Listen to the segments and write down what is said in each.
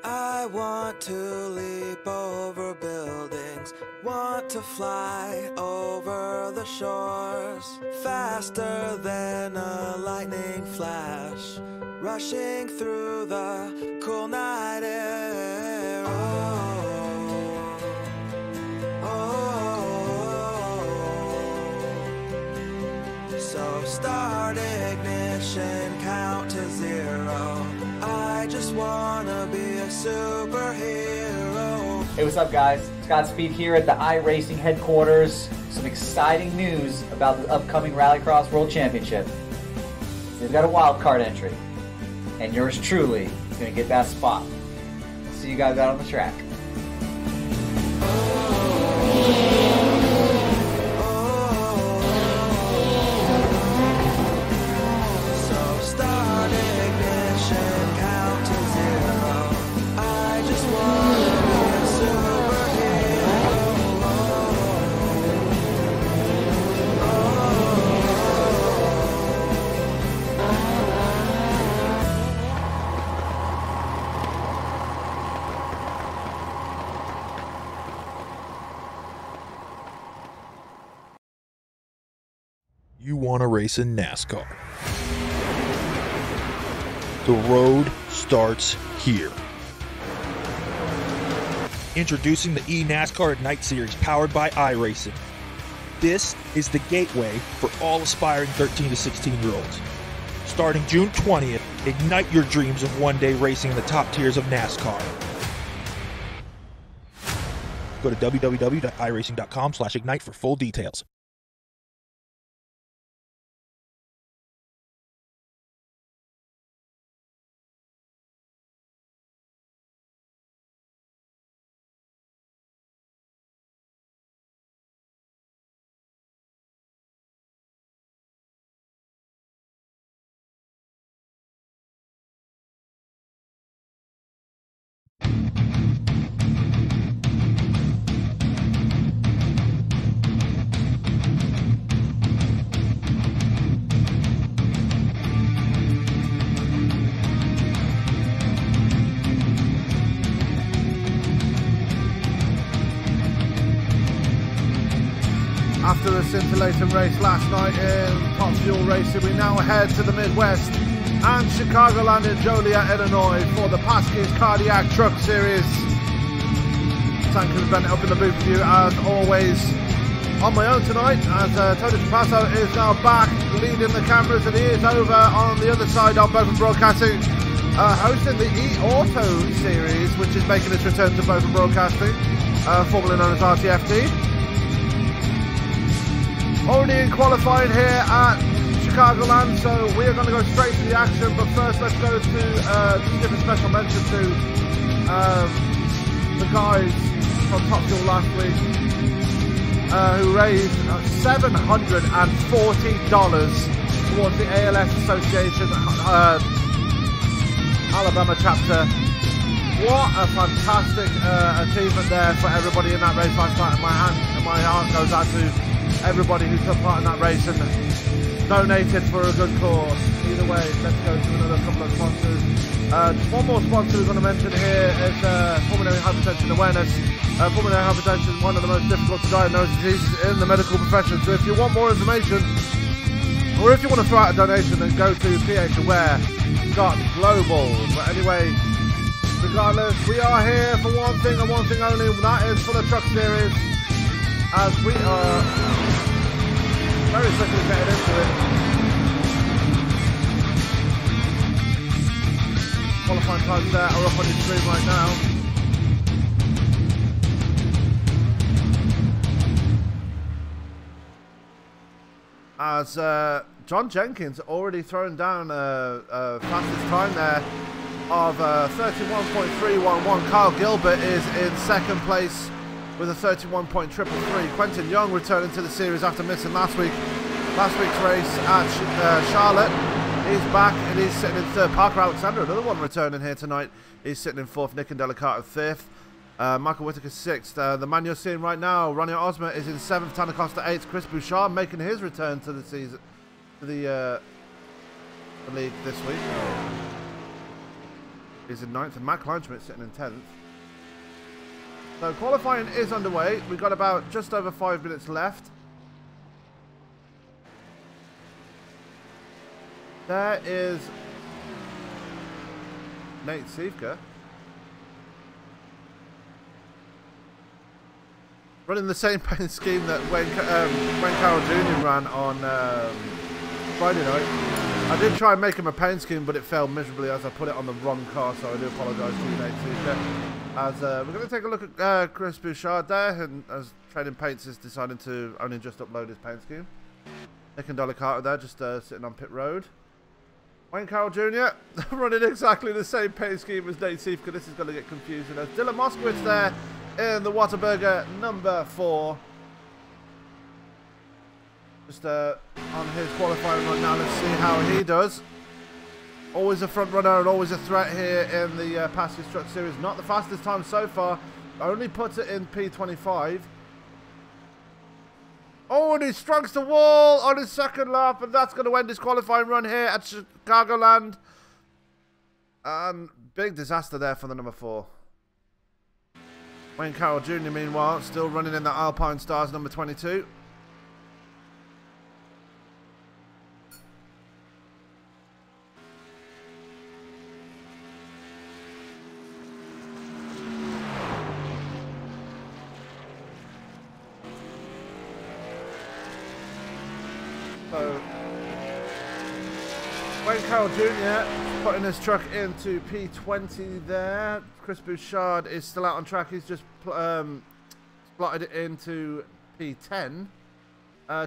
I want to leap over buildings, want to fly over the shores, faster than a lightning flash, rushing through the cool night air. Oh, oh. So start ignition, count to 0. I just wanna be a superhero. Hey, what's up guys? Scott Speed here at the iRacing headquarters. Some exciting news about the upcoming Rallycross World Championship. They've got a wild card entry, and yours truly is gonna get that spot. See you guys out on the track. You want to race in NASCAR. The road starts here. Introducing the eNASCAR Ignite Series powered by iRacing. This is the gateway for all aspiring 13 to 16-year-olds. Starting June 20th, ignite your dreams of one day racing in the top tiers of NASCAR. Go to www.iracing.com/ignite for full details. After a scintillating race last night in Top Fuel Racing, we now head to the Midwest and Chicagoland in Joliet, Illinois for the Pasky Cardiac Truck Series. Thank you for bringing it up in the booth with you as always. On my own tonight, as Tony Trapasso is now back leading the cameras, and he is over on the other side on Bowman Broadcasting, hosting the E-Auto Series, which is making its return to Bowman Broadcasting, formerly known as RTFD. Already in qualifying here at Chicagoland, so we are going to go straight to the action. But first, let's go to just give a special mention to the guys from Top Fuel last week who raised $740 towards the ALS Association Alabama chapter. What a fantastic achievement there for everybody in that race last night, and my heart goes out to everybody who took part in that race and donated for a good cause. Either way, let's go to another couple of sponsors. Just one more sponsor we're going to mention here is pulmonary hypertension awareness. Pulmonary hypertension is one of the most difficult to diagnose diseases in the medical profession. So if you want more information, or if you want to throw out a donation, then go to phaware.global. But anyway, regardless, we are here for one thing and one thing only, and that is for the truck series, as we are very quickly getting into it. Qualifying times there are up on your screen right now. as John Jenkins already thrown down fastest time there of 31.311. Kyle Gilbert is in second place with a 31.333. Quentin Young returning to the series after missing last week's race at Charlotte. He's back and he's sitting in third. Parker Alexander, another one returning here tonight. He's sitting in fourth. Nick Indelicato fifth. Michael Whitaker sixth. The man you're seeing right now, Ronnie Osmer, is in seventh. Tanner Costa eighth. Chris Bouchard making his return to the season, to the league this week. He's in ninth, and Matt Kleinschmidt sitting in 10th. So qualifying is underway. We've got about just over 5 minutes left. There is Nate Siefka running the same paint scheme that Wayne Carroll Jr. ran on Friday night. I did try and make him a paint scheme, but it failed miserably as I put it on the wrong car, so I do apologise to you, Nate Siefka. As we're going to take a look at Chris Bouchard there, and as Trading Paints is deciding to only just upload his paint scheme. Nick Indelicato there, just sitting on pit road. Wayne Carroll Jr. running exactly the same paint scheme as Nate Siefka. This is going to get confusing. As Dylan Moskowitz there in the Whataburger number 4. Just on his qualifying run now. Let's see how he does. Always a front runner and always a threat here in the Pasky Truck Series. Not the fastest time so far. Only puts it in P25. Oh, and he strikes the wall on his second lap, and that's going to end his qualifying run here at Chicagoland. And big disaster there for the number 4. Wayne Carroll Jr., meanwhile, still running in the Alpine Stars number 22. So, Wayne Carroll Jr. putting his truck into P20 there. Chris Bouchard is still out on track. He's just slotted it into P10.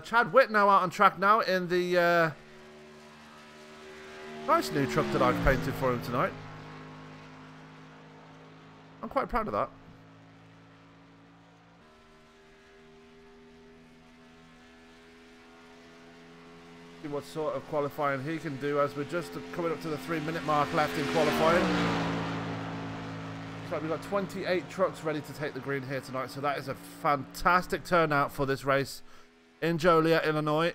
Chad Witt now out on track now in the nice new truck that I've painted for him tonight. I'm quite proud of that. What sort of qualifying he can do as we're just coming up to the 3-minute mark left in qualifying. So we've got 28 trucks ready to take the green here tonight, so that is a fantastic turnout for this race in Joliet, Illinois.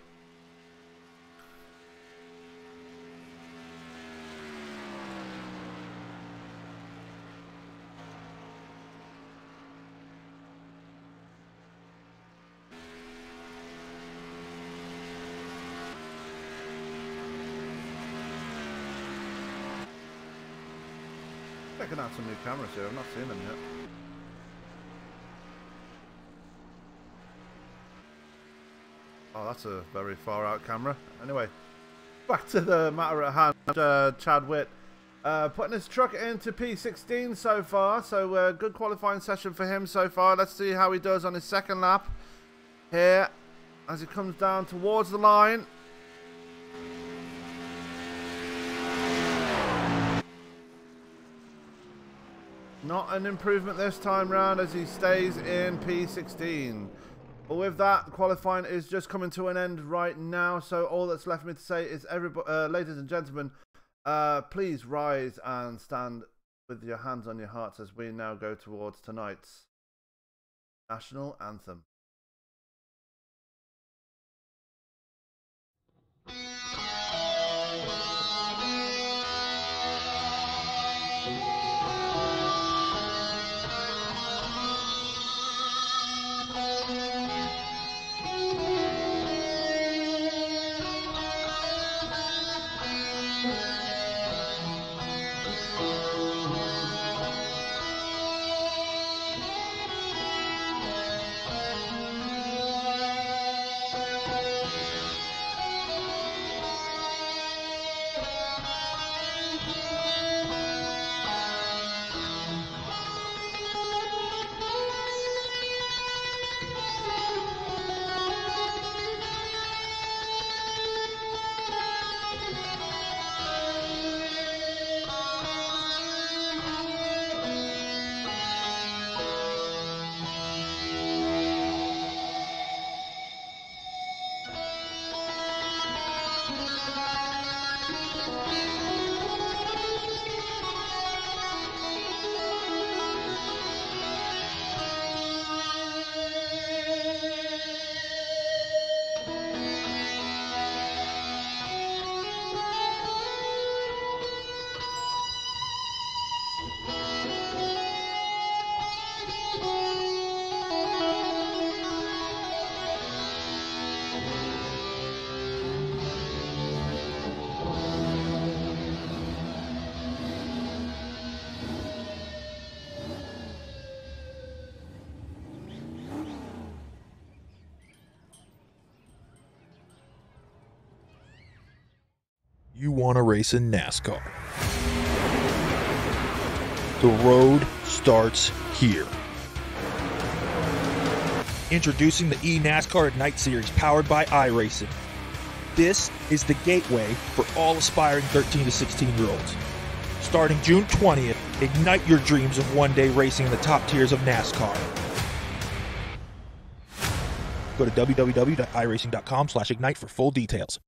Checking out some new cameras here. I've not seen them yet. Oh, that's a very far out camera. Anyway, back to the matter at hand. Chad Witt putting his truck into P16 so far. So good qualifying session for him so far. Let's see how he does on his second lap here as he comes down towards the line. Not an improvement this time round as he stays in P16. But with that, qualifying is just coming to an end right now. So all that's left for me to say is, ladies and gentlemen, please rise and stand with your hands on your hearts as we now go towards tonight's national anthem. You want to race in NASCAR. The road starts here. Introducing the eNASCAR at Night Series powered by iRacing. This is the gateway for all aspiring 13 to 16-year-olds. Starting June 20th, ignite your dreams of one day racing in the top tiers of NASCAR. Go to www.iracing.com/ignite for full details.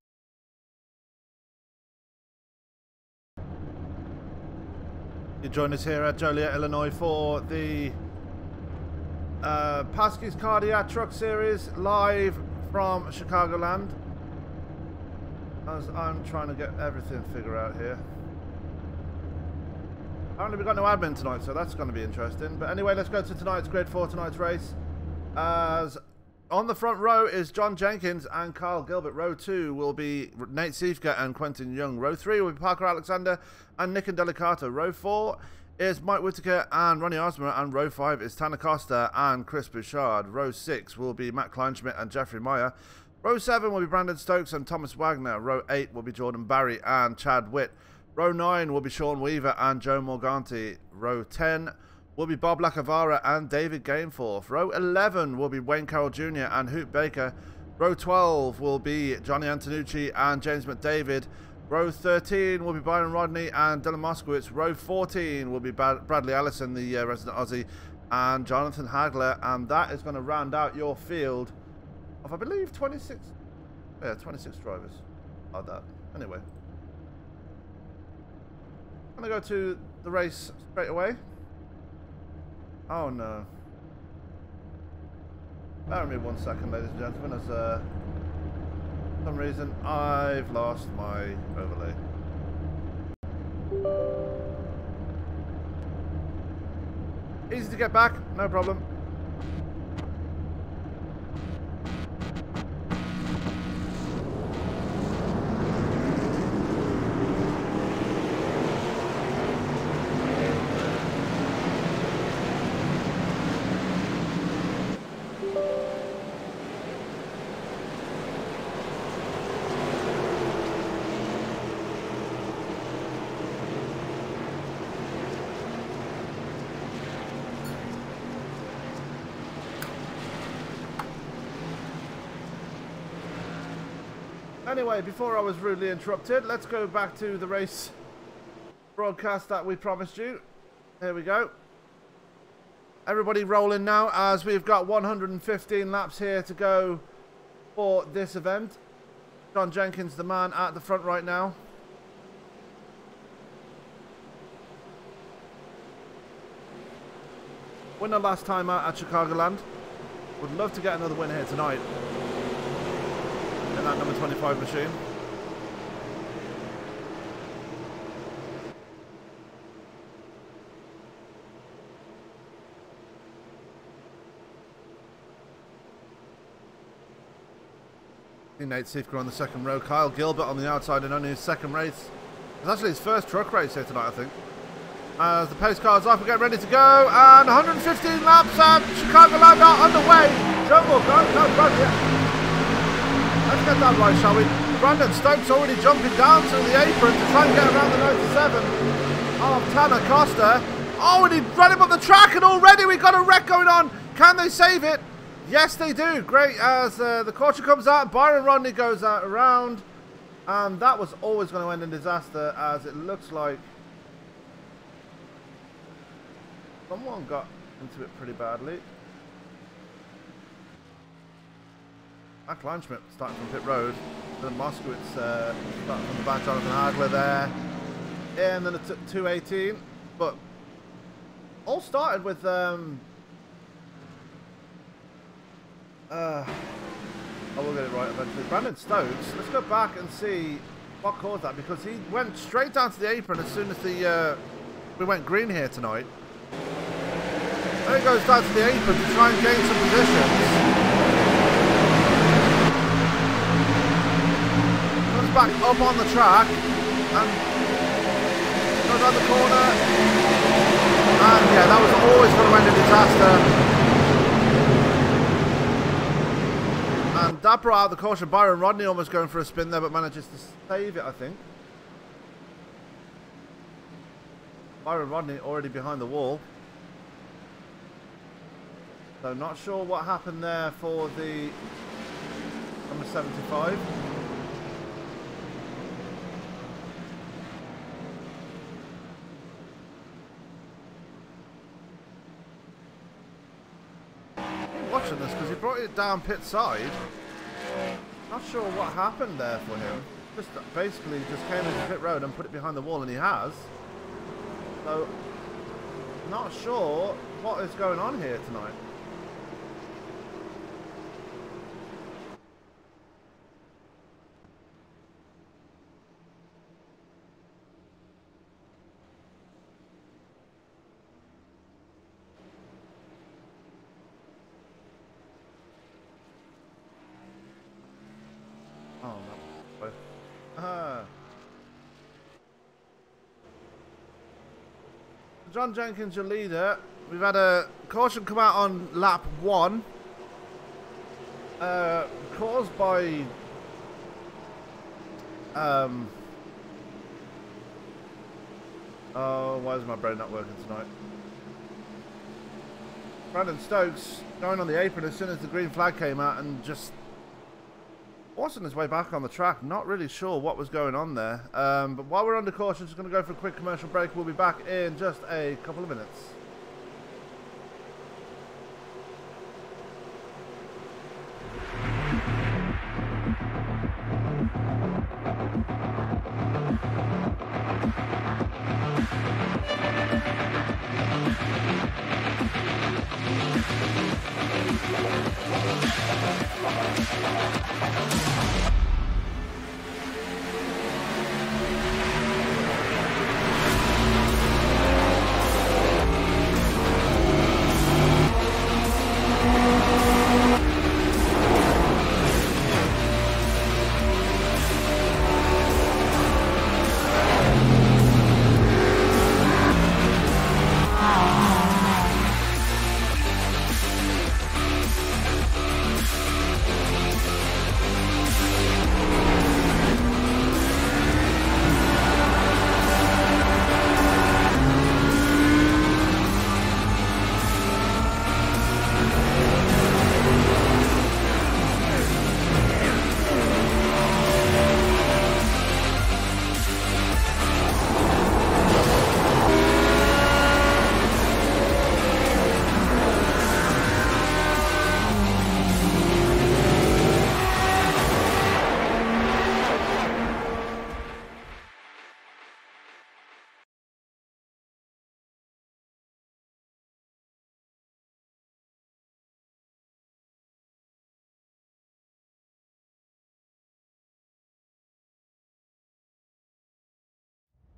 You join us here at Joliet, Illinois for the Pasky's Cardiac Truck Series live from Chicagoland. As I'm trying to get everything figured out here. Apparently we've got no admin tonight, so that's going to be interesting. But anyway, let's go to tonight's grid for tonight's race. As on the front row is John Jenkins and Kyle Gilbert. Row 2 will be Nate Siefka and Quentin Young. Row 3 will be Parker Alexander and Nick Delicato. Row 4 is Mike Whitaker and Ronnie Osmer. And row 5 is Tanner Costa and Chris Bouchard. Row 6 will be Matt Kleinschmidt and Jeffrey Meyer. Row 7 will be Brandon Stokes and Thomas Wagner. Row 8 will be Jordan Barry and Chad Witt. Row 9 will be Sean Weaver and Joe Morganti. Row 10 will be Bob Lacavara and David Gainforth. Row 11 will be Wayne Carroll Jr. and Hoot Baker. Row 12 will be Johnny Antonucci and James McDavid. Row 13 will be Byron Rodney and Dylan Moskowitz. Row 14 will be Bradley Allison, the resident Aussie, and Jonathan Hagler. And that is going to round out your field of, I believe, 26 drivers. Like that. Anyway. I'm going to go to the race straight away. Oh no. Bear with me 1 second, ladies and gentlemen, as for some reason I've lost my overlay. Easy to get back, no problem. Anyway, before I was rudely interrupted, let's go back to the race broadcast that we promised you. Here we go. Everybody rolling now as we've got 115 laps here to go for this event. John Jenkins, the man at the front right now. Winner last time out at Chicagoland. Would love to get another win here tonight. In that number 25 machine. Nate Siefka on the second row. Kyle Gilbert on the outside in only his second race. It's actually his first truck race here tonight, I think. As the pace car's off, we're getting ready to go. And 115 laps at Chicagoland are underway. Joe will go. No, run, yeah. Let's get that right, shall we? Brandon Stokes already jumping down to the apron to try and get around the 97 of Tanner Costa. Oh, and he ran him up the track, and already we've got a wreck going on. Can they save it? Yes, they do. Great. As the caution comes out, Byron Rodney goes out around. And that was always going to end in disaster, as it looks like someone got into it pretty badly. Matt Kleinschmidt starting from pit road. Then Moskowitz starting from the back, Jonathan Hagler there. And then it took 218. But all started with I will get it right eventually. Brandon Stokes. Let's go back and see what caused that, because he went straight down to the apron as soon as the we went green here tonight. Then he goes down to the apron to try and gain some positions. Back up on the track and goes down the corner, and yeah, that was always going to end in disaster. And that brought out the caution. Byron Rodney almost going for a spin there, but manages to save it, I think. Byron Rodney already behind the wall. So not sure what happened there for the number 75. I'm watching this because he brought it down pit side. Not sure what happened there for him. Just basically just came into pit road and put it behind the wall, and he has. So not sure what is going on here tonight. John Jenkins, your leader. We've had a caution come out on lap 1, caused by oh, why is my brain not working tonight? Brandon Stokes going on the apron as soon as the green flag came out and just forcing his way back on the track. Not really sure what was going on there. But while we're under caution, just going to go for a quick commercial break. We'll be back in just a couple of minutes.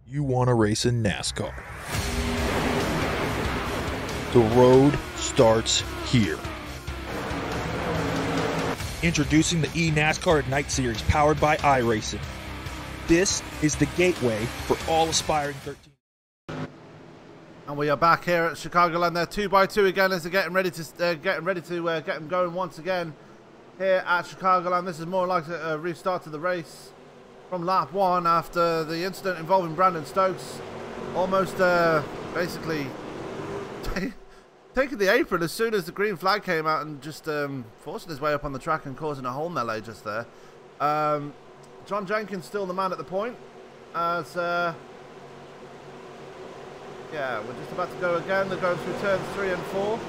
You want to race in NASCAR. The road starts here. Introducing the eNASCAR at Night Series powered by iRacing. This is the gateway for all aspiring 13. And we are back here at Chicagoland. They're 2x2 again as they're getting ready to get them going once again here at Chicagoland. This is more like a restart to the race from lap 1 after the incident involving Brandon Stokes. Almost basically taking the apron as soon as the green flag came out and just forcing his way up on the track and causing a whole melee just there. John Jenkins still the man at the point as yeah, we're just about to go again. They're going through turns 3 and 4.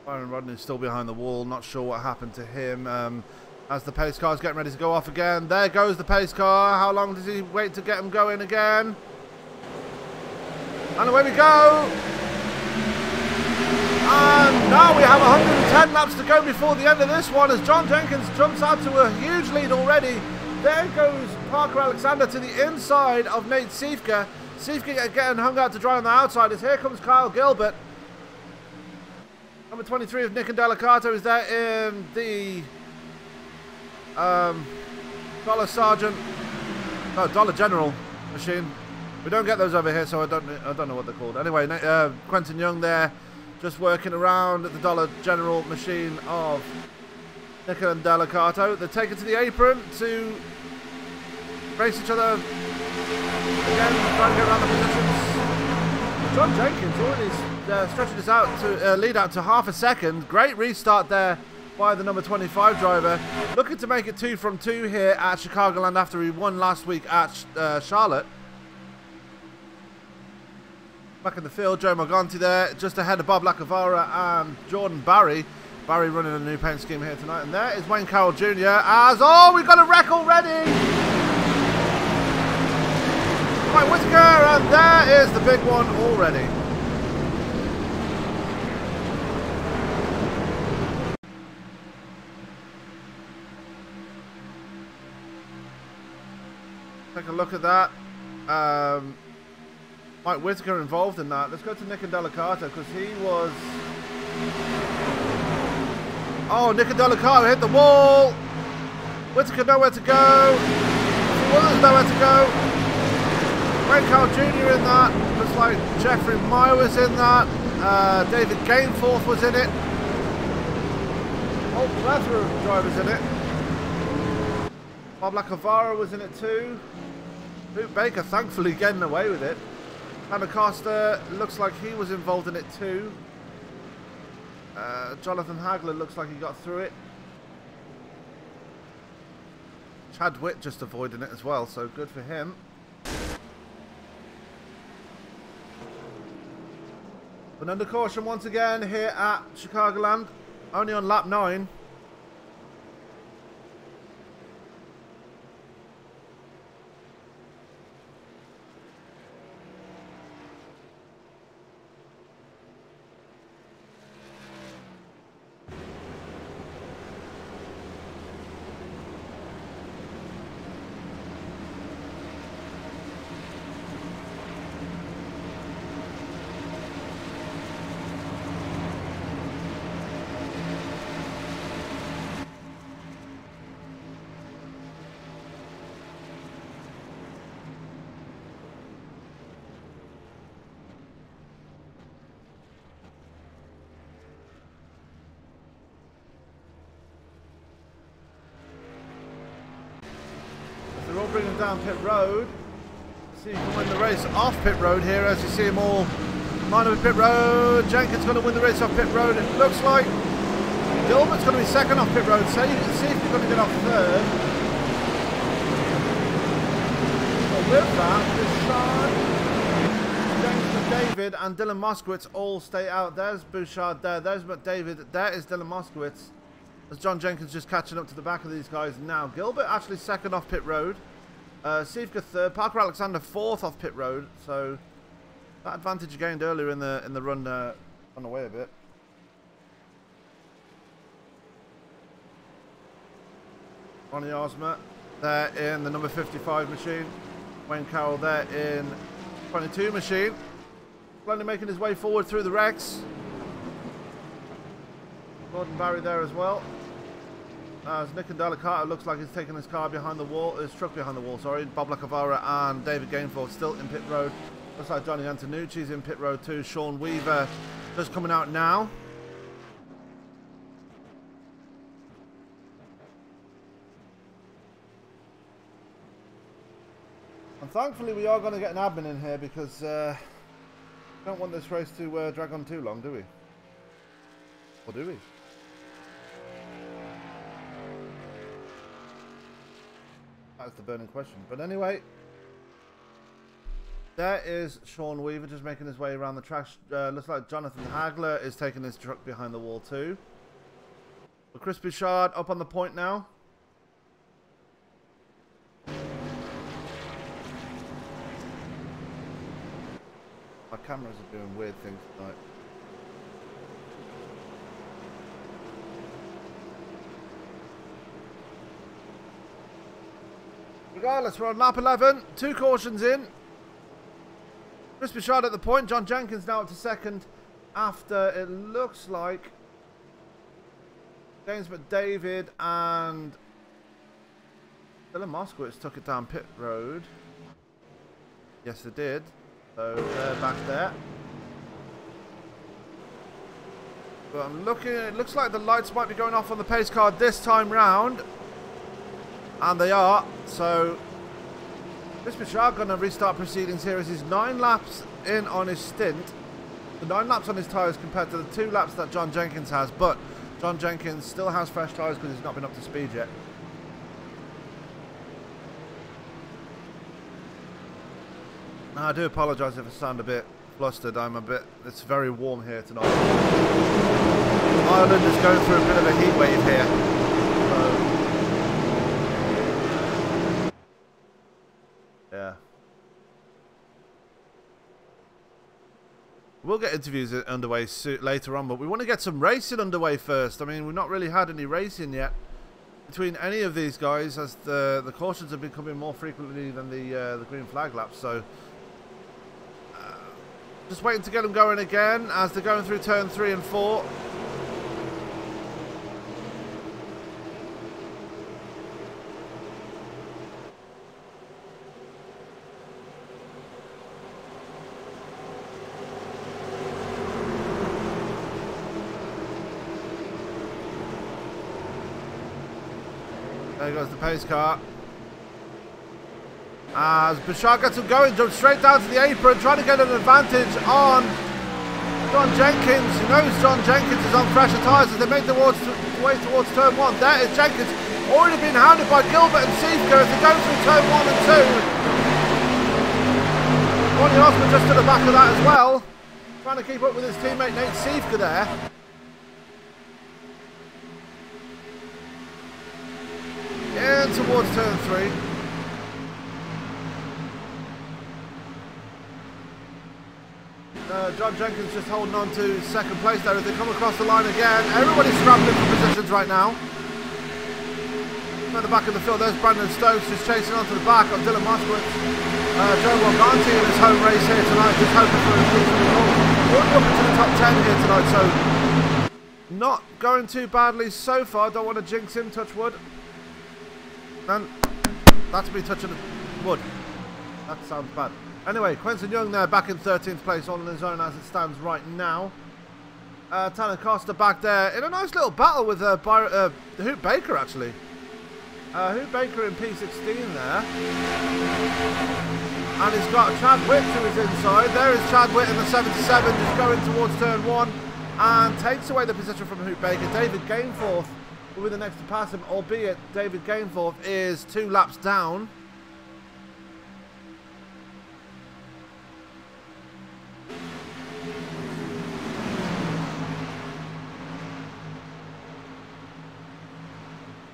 Byron Rodney's still behind the wall. Not sure what happened to him. As the pace car is getting ready to go off again. There goes the pace car. How long does he wait to get him going again? And away we go. And now we have 110 laps to go before the end of this one as John Jenkins jumps out to a huge lead already. There goes Parker Alexander to the inside of Nate Siefke. Siefke getting hung out to dry on the outside as here comes Kyle Gilbert. Number 23 of Nick and Delicato is there in the Dollar Sergeant, no, Dollar General machine. We don't get those over here, so I don't know what they're called. Anyway, Quentin Young there, just working around the Dollar General machine of Nick and Delicato. They're taken to the apron to race each other again, trying to get around the positions. John Jenkins already stretching this out to lead out to half a second. Great restart there by the number 25 driver. Looking to make it 2 from 2 here at Chicagoland after he won last week at Charlotte. Back in the field, Joe Morganti there, just ahead of Bob Lacavara and Jordan Barry. Barry running a new paint scheme here tonight. And there is Wayne Carroll Jr. as, oh, we've got a wreck already! Mike Whitaker, and there is the big one already. Take a look at that. Mike Whitaker involved in that. Let's go to Nick and Delicato because he was... Oh, Nick and Delicato hit the wall. Whitaker nowhere to go. Williams nowhere to go. Wayne Carroll Jr. in that. Looks like Jeffrey Meyer was in that. David Gainforth was in it. Oh, plethora of drivers in it. Bob Lacavara was in it too. Luke Baker thankfully getting away with it. Hannah Costa looks like he was involved in it too. Jonathan Hagler looks like he got through it. Chad Witt just avoiding it as well, so good for him. But under caution once again here at Chicagoland, only on lap 9. They're all bringing down pit road. See who can win the race off pit road here as you see them all line up pit road. Jenkins going to win the race off pit road. It looks like Gilbert's going to be second off pit road. So you can see if he's going to get off third. But with that, Bouchard, James McDavid and Dylan Moskowitz all stay out. There's Bouchard there. There's McDavid. There is Dylan Moskowitz. As John Jenkins just catching up to the back of these guys now. Gilbert actually second off pit road. Sivka third. Parker Alexander fourth off pit road. So that advantage gained earlier in the run on the way a bit. Ronnie Osmer there in the number 55 machine. Wayne Carroll there in 22 machine. Slowly making his way forward through the wrecks. Gordon Barry there as well. As Nick and Delicato looks like he's taking his car behind the wall, his truck behind the wall, sorry. Bob Lacavara and David Gainforth still in pit road. Looks like Johnny Antonucci's in pit road too. Sean Weaver just coming out now. And thankfully we are going to get an admin in here because we don't want this race to drag on too long, do we? Or do we? That's the burning question. But anyway, there is Sean Weaver just making his way around the track. Looks like Jonathan Hagler is taking his truck behind the wall too. But Chris Bouchard up on the point now. My cameras are doing weird things tonight. Regardless, we're on lap 11. 2 cautions in. Chris Bouchard at the point. John Jenkins now up to second after it looks like James McDavid and Dylan Moskowitz took it down pit road. Yes, they did. So they're back there. But I'm looking, it looks like the lights might be going off on the pace car this time round. And they are. So, Chris Bouchard going to restart proceedings here as he's 9 laps in on his stint. The 9 laps on his tyres compared to the 2 laps that John Jenkins has. But John Jenkins still has fresh tyres because he's not been up to speed yet. Now, I do apologise if I sound a bit flustered. It's very warm here tonight. Ireland is going through a bit of a heat wave here. So, yeah. We'll get interviews underway later on, but we want to get some racing underway first. I mean, we've not really had any racing yet between any of these guys, as the cautions have been coming more frequently than the green flag laps. So, just waiting to get them going again as they're going through turn 3 and 4. There goes the pace car. As Bouchard gets him going, jumps straight down to the apron, trying to get an advantage on John Jenkins. He knows John Jenkins is on fresher tyres as they make their way towards turn 1. There is Jenkins, already being hounded by Gilbert and Seifka as they go through turn 1 and 2. Ronnie Osman just to the back of that as well, trying to keep up with his teammate Nate Seifka there. In towards turn 3. John Jenkins just holding on to second place there as they come across the line again. Everybody's scrambling for positions right now. At the back of the field, there's Brandon Stokes just chasing onto the back of Dylan Moskowitz. Joe Morganti in his home race here tonight, just hoping for a good result. Already up into the top 10 here tonight, so not going too badly so far. Don't want to jinx him, touch wood. And that's me touching the wood. That sounds bad. Anyway, Quentin Young there back in 13th place all on his own as it stands right now. Tanner Costa back there in a nice little battle with Hoot Baker actually. Hoot Baker in P16 there. And he's got Chad Witt to his inside. There is Chad Witt in the 77 just going towards turn 1 and takes away the position from Hoot Baker. David Gainforth will be the next to pass him, albeit David Gainforth is 2 laps down.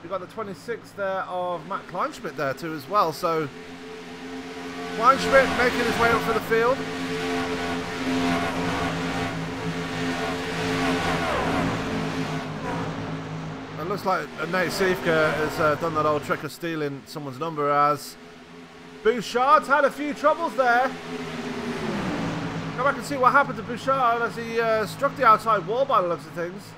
We've got the 26 there of Matt Kleinschmidt there too as well, so Kleinschmidt making his way up for the field. It looks like Nate Seifka has done that old trick of stealing someone's number, as Bouchard's had a few troubles there. Go back and see what happened to Bouchard as he struck the outside wall by the looks of things.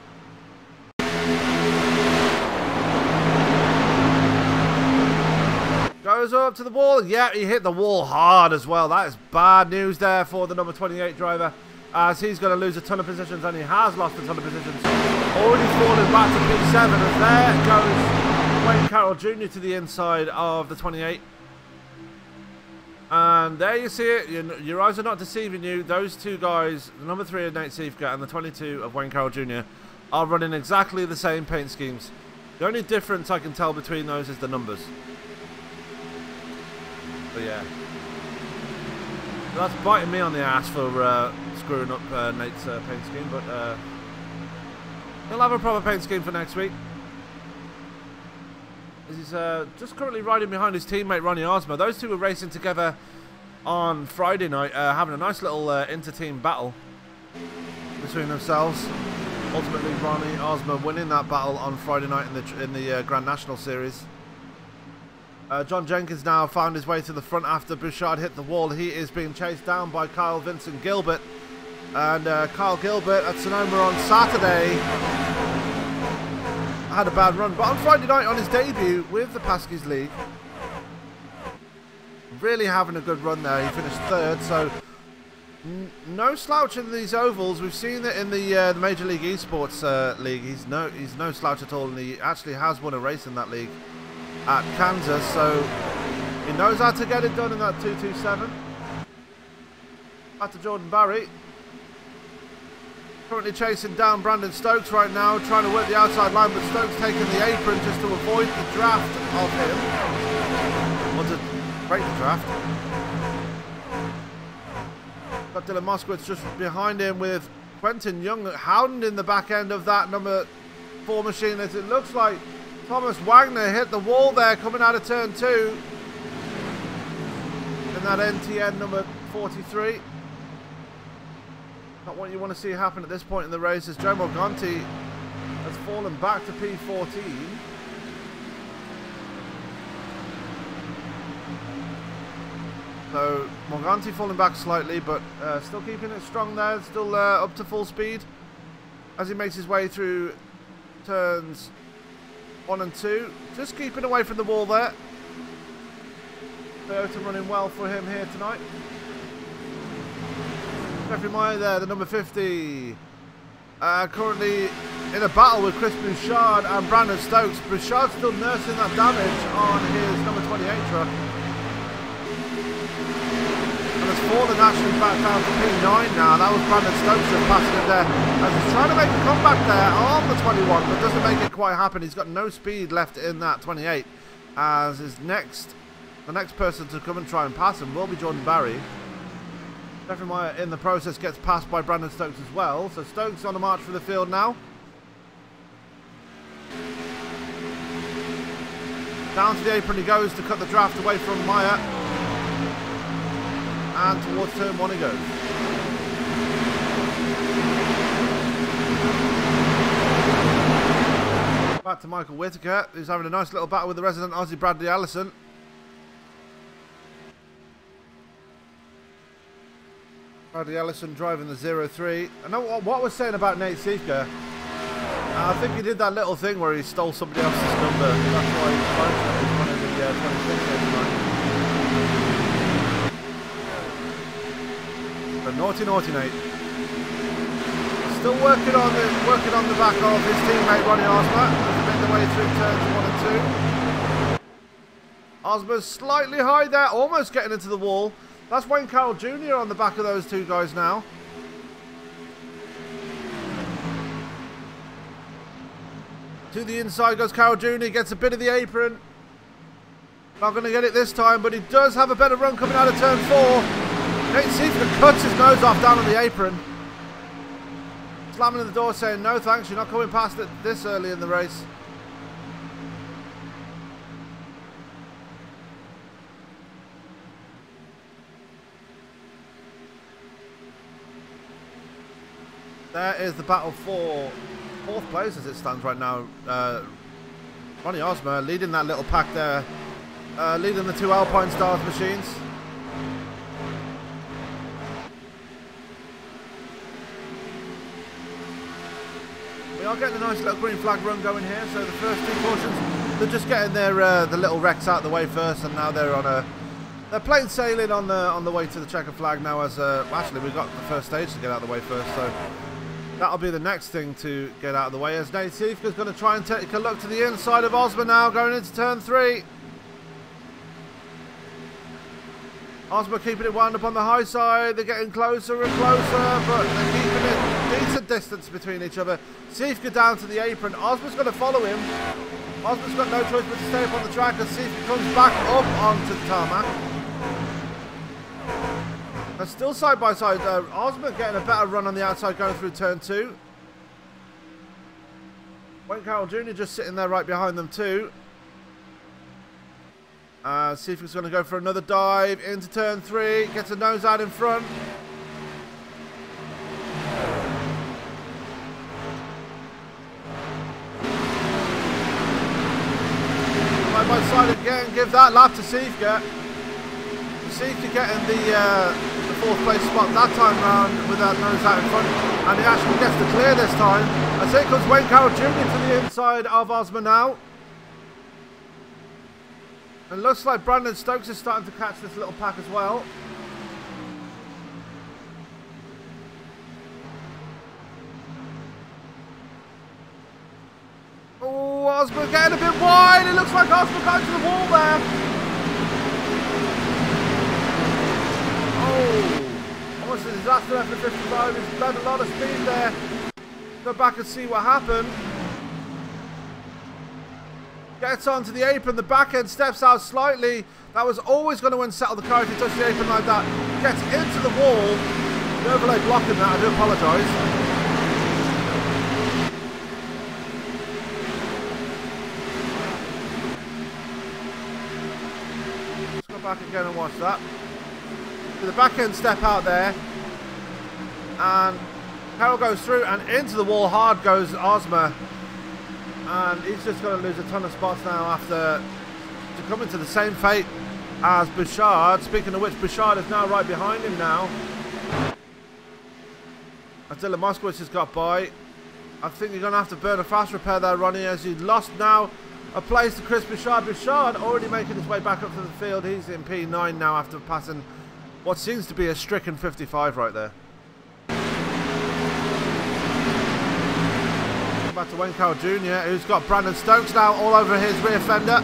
Goes up to the wall. Yeah, he hit the wall hard as well. That is bad news there for the number 28 driver, as he's going to lose a ton of positions, and he has lost a ton of positions. Already falling back to P7 as there goes Wayne Carroll Jr. to the inside of the 28. And there you see it. Your eyes are not deceiving you. Those two guys, the number 3 of Nate Seifka and the 22 of Wayne Carroll Jr. are running exactly the same paint schemes. The only difference I can tell between those is the numbers. But yeah, that's biting me on the ass for screwing up Nate's paint scheme, but he'll have a proper paint scheme for next week. He's just currently riding behind his teammate Ronnie Osmer. Those two were racing together on Friday night, having a nice little inter-team battle between themselves. Ultimately, Ronnie Osmer winning that battle on Friday night in the Grand National Series. John Jenkins now found his way to the front after Bouchard hit the wall. He is being chased down by Kyle Vincent Gilbert. And Kyle Gilbert at Sonoma on Saturday had a bad run. But on Friday night on his debut with the Paskies League, really having a good run there. He finished 3rd, so No slouch in these ovals. We've seen it in the Major League Esports League. He's no slouch at all, and he actually has won a race in that league at Kansas, so he knows how to get it done in that 227. Back to Jordan Barry. Currently chasing down Brandon Stokes right now, trying to work the outside line, but Stokes taking the apron just to avoid the draft of him. Or to break the draft. Got Dylan Moskowitz just behind him with Quentin Young hounding the back end of that number 4 machine, as it looks like Thomas Wagner hit the wall there coming out of turn 2 in that NTN number 43. Not what you want to see happen at this point in the race, as Joe Morganti has fallen back to P14. So Morganti falling back slightly, but still keeping it strong there, still up to full speed as he makes his way through turns 1 and 2. Just keeping away from the wall there. Toyota running well for him here tonight. Jeffrey Meyer there, the number 50. Currently in a battle with Chris Bouchard and Brandon Stokes. Bouchard still nursing that damage on his number 28 truck. And has fallen actually back down to P9 now. That was Brandon Stokes just passing it there. As he's trying to make a comeback there on the 21, but doesn't make it quite happen. He's got no speed left in that 28. As the next person to come and try and pass him will be Jordan Barry. Jeffrey Meyer in the process gets passed by Brandon Stokes as well. So Stokes on the march for the field now. Down to the apron he goes to cut the draft away from Meyer. And towards turn 1 he goes. Back to Michael Whitaker, who's having a nice little battle with the resident Aussie Bradley Allison. Bradley Allison driving the 03. I know what we're saying about Nate Siefka. I think he did that little thing where he stole somebody else's number. That's why he's running the 26 here tonight. But naughty Nate. Still working on the back of his teammate Ronnie Osmer as he made the way through turns 1 and 2. Osmer's slightly high there, almost getting into the wall. That's Wayne Carroll Jr. on the back of those two guys now. To the inside goes Carroll Jr. Gets a bit of the apron. Not going to get it this time, but he does have a better run coming out of turn 4. Nate Siefka cuts his nose off down on the apron. Slamming in the door saying, no thanks, you're not coming past it this early in the race. There is the battle for 4th place as it stands right now. Ronnie Osmer leading that little pack there, leading the 2 Alpine Stars machines. We are getting a nice little green flag run going here. So the first 2 portions, they're just getting their the little wrecks out of the way first, and now they're on a plain sailing on the way to the checker flag now. As actually we've got the first stage to get out of the way first, so that'll be the next thing to get out of the way, as Nate Siefka's going to try and take a look to the inside of Osmer now, going into turn 3. Osmer keeping it wound up on the high side. They're getting closer and closer, but they're keeping it decent distance between each other. Siefka down to the apron. Osmer's going to follow him. Osmer's got no choice but to stay up on the track as Siefka comes back up onto the tarmac. They're still side by side. Osmer getting a better run on the outside going through turn 2. Wayne Carroll Jr. just sitting there right behind them too. Siefka's going to go for another dive into turn 3. Gets a nose out in front. Side by side again. Give that lap to Siefka. Siefka getting the 4th place spot that time round with that nose out in front, and he actually gets the clear this time. As here comes Wayne Carroll Jr. to the inside of Osmer now. It looks like Brandon Stokes is starting to catch this little pack as well. Osborne getting a bit wide. It looks like Osborne got into the wall there. Oh, almost a disaster after 55. He's bled a lot of speed there. Go back and see what happened. Gets onto the apron. The back end steps out slightly. That was always going to unsettle the car if he touched the apron like that. Gets into the wall. The overlay blocking that. I do apologise. Back again and watch that. So the back end step out there, and Carroll goes through and into the wall hard goes Ozma, and he's just going to lose a ton of spots now after succumbing to the same fate as Bouchard. Speaking of which, Bouchard is now right behind him now. Dylan Moskowitz has got by. I think you're going to have to burn a fast repair there, Ronnie, as you lost now a place to Chris Bouchard. Bouchard already making his way back up to the field. He's in P9 now after passing what seems to be a stricken 55 right there. Back to Wayne Carroll Jr., who's got Brandon Stokes now all over his rear fender.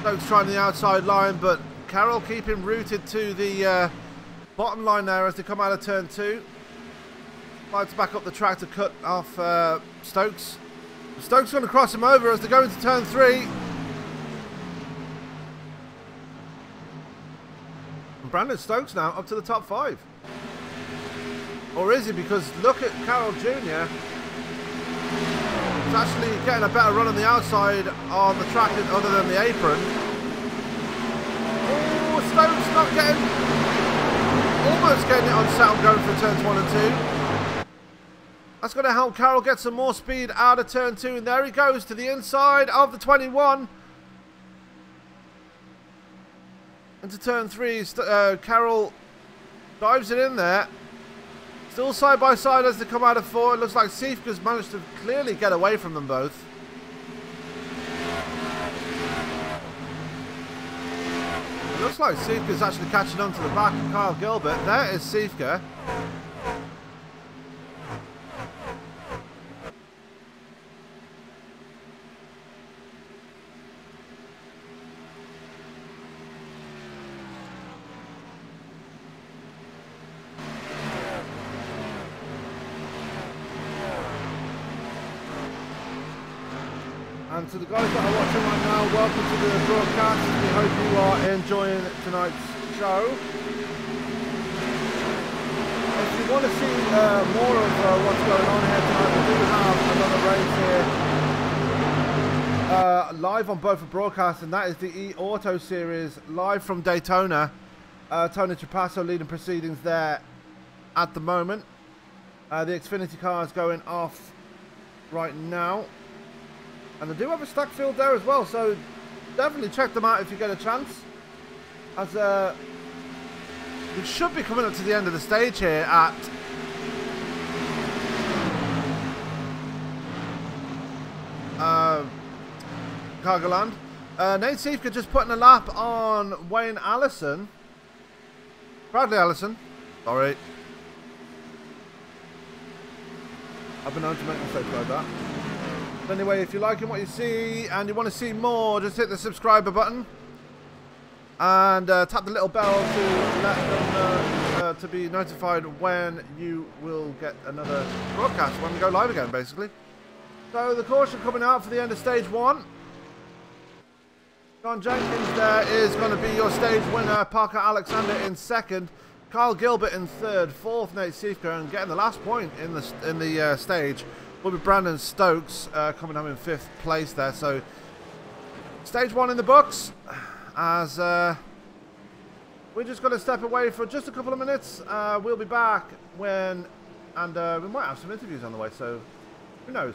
Stokes trying the outside line, but Carroll keeping rooted to the bottom line there as they come out of turn 2. Slides back up the track to cut off Stokes. Stokes going to cross him over as they go into turn 3. And Brandon Stokes now up to the top 5. Or is he? Because look at Carroll Jr. He's actually getting a better run on the outside on the track other than the apron. Oh, Stokes not getting... almost getting it unsettled going through turns 1 and 2. That's going to help Carroll get some more speed out of turn 2. And there he goes to the inside of the 21. Into turn 3. Carroll dives it in there. Still side by side as they come out of 4. It looks like Siefka's managed to clearly get away from them both. It looks like Siefka's actually catching on to the back of Kyle Gilbert. There is Siefka. And to the guys that are watching right now, welcome to the broadcast. We hope you are enjoying tonight's show. If you want to see more of what's going on here tonight, we do have another race here live on both the broadcasts, and that is the E-Auto Series live from Daytona. Tony Trapasso leading proceedings there at the moment. The Xfinity car is going off right now. And they do have a stack field there as well, so definitely check them out if you get a chance. As we should be coming up to the end of the stage here at Chicagoland. Nate Siefka just putting a lap on Wayne Allison. Bradley Allison. Sorry. I've been known to make mistakes like that. Anyway, if you're liking what you see and you want to see more, just hit the subscriber button and tap the little bell to let them know, to be notified when you will get another broadcast, when we go live again, basically. So the caution coming out for the end of stage 1. John Jenkins there is going to be your stage winner. Parker Alexander in 2nd. Kyle Gilbert in 3rd. 4th, Nate Siefka, and getting the last point in the stage will be Brandon Stokes coming home in 5th place there. So stage 1 in the books, as we're just going to step away for just a couple of minutes. We'll be back when, and we might have some interviews on the way, so who knows.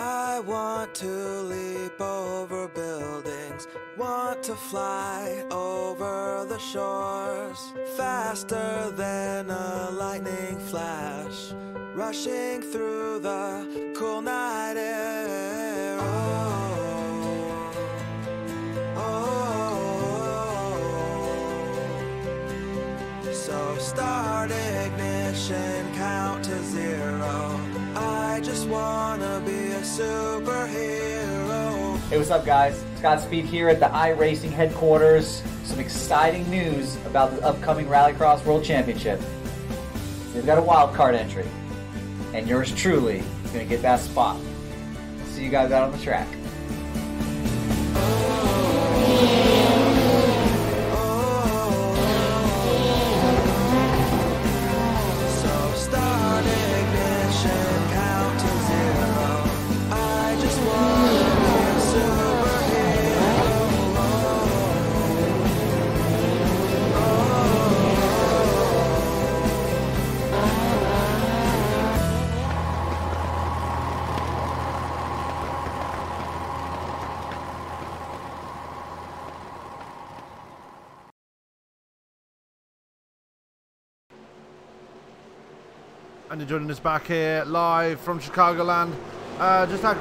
I want to leap over buildings, want to fly over the shores, faster than a lightning flash, rushing through the cool night air. So start ignition, count to 0. I just wanna be a superhero. Hey, what's up, guys? Godspeed here at the iRacing headquarters. Some exciting news about the upcoming Rallycross World Championship. They've got a wild card entry, and yours truly is going to get that spot. See you guys out on the track. So start ignition, count to 0. I just wanna be a And you're joining us back here live from Chicagoland. Just had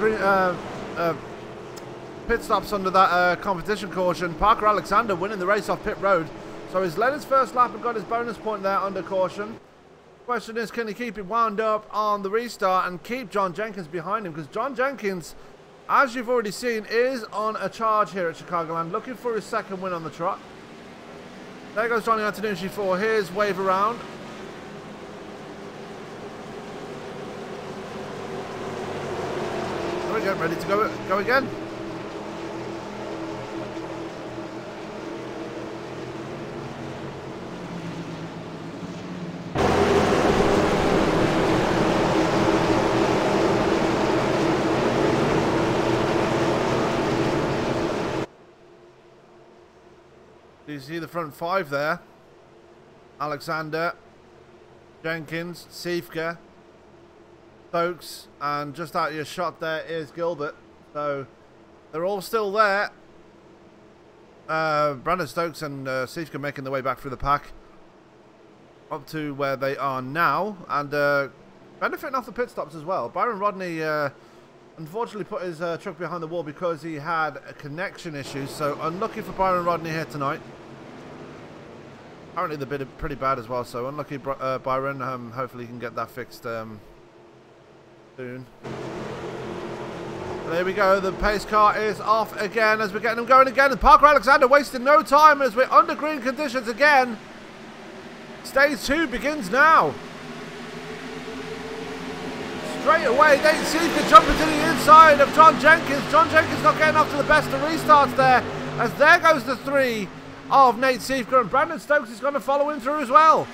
pit stops under that competition caution. Parker Alexander winning the race off pit road. So he's led his first lap and got his bonus point there under caution. Question is, can he keep it wound up on the restart and keep John Jenkins behind him? Because John Jenkins, as you've already seen, is on a charge here at Chicagoland, looking for his second win on the trot. There goes Johnny Antonucci for his wave around. There we go, ready to go again. You see the front five there. Alexander, Jenkins, Siefke, Stokes, and just out of your shot there is Gilbert. So they're all still there. Brandon Stokes and Siefke making their way back through the pack up to where they are now, and benefiting off the pit stops as well. Byron Rodney unfortunately put his truck behind the wall because he had a connection issue, so unlucky for Byron Rodney here tonight. Apparently the bit pretty bad as well, so unlucky Byron. Hopefully he can get that fixed soon. There we go, the pace car is off again as we're getting them going again, and Parker Alexander wasting no time as we're under green conditions again. Stage 2 begins now. Straight away, Nate Siefke jumping to the inside of John Jenkins. John Jenkins not getting off to the best of restarts there, as there goes the 3 of Nate Siefke, and Brandon Stokes is going to follow him through as well.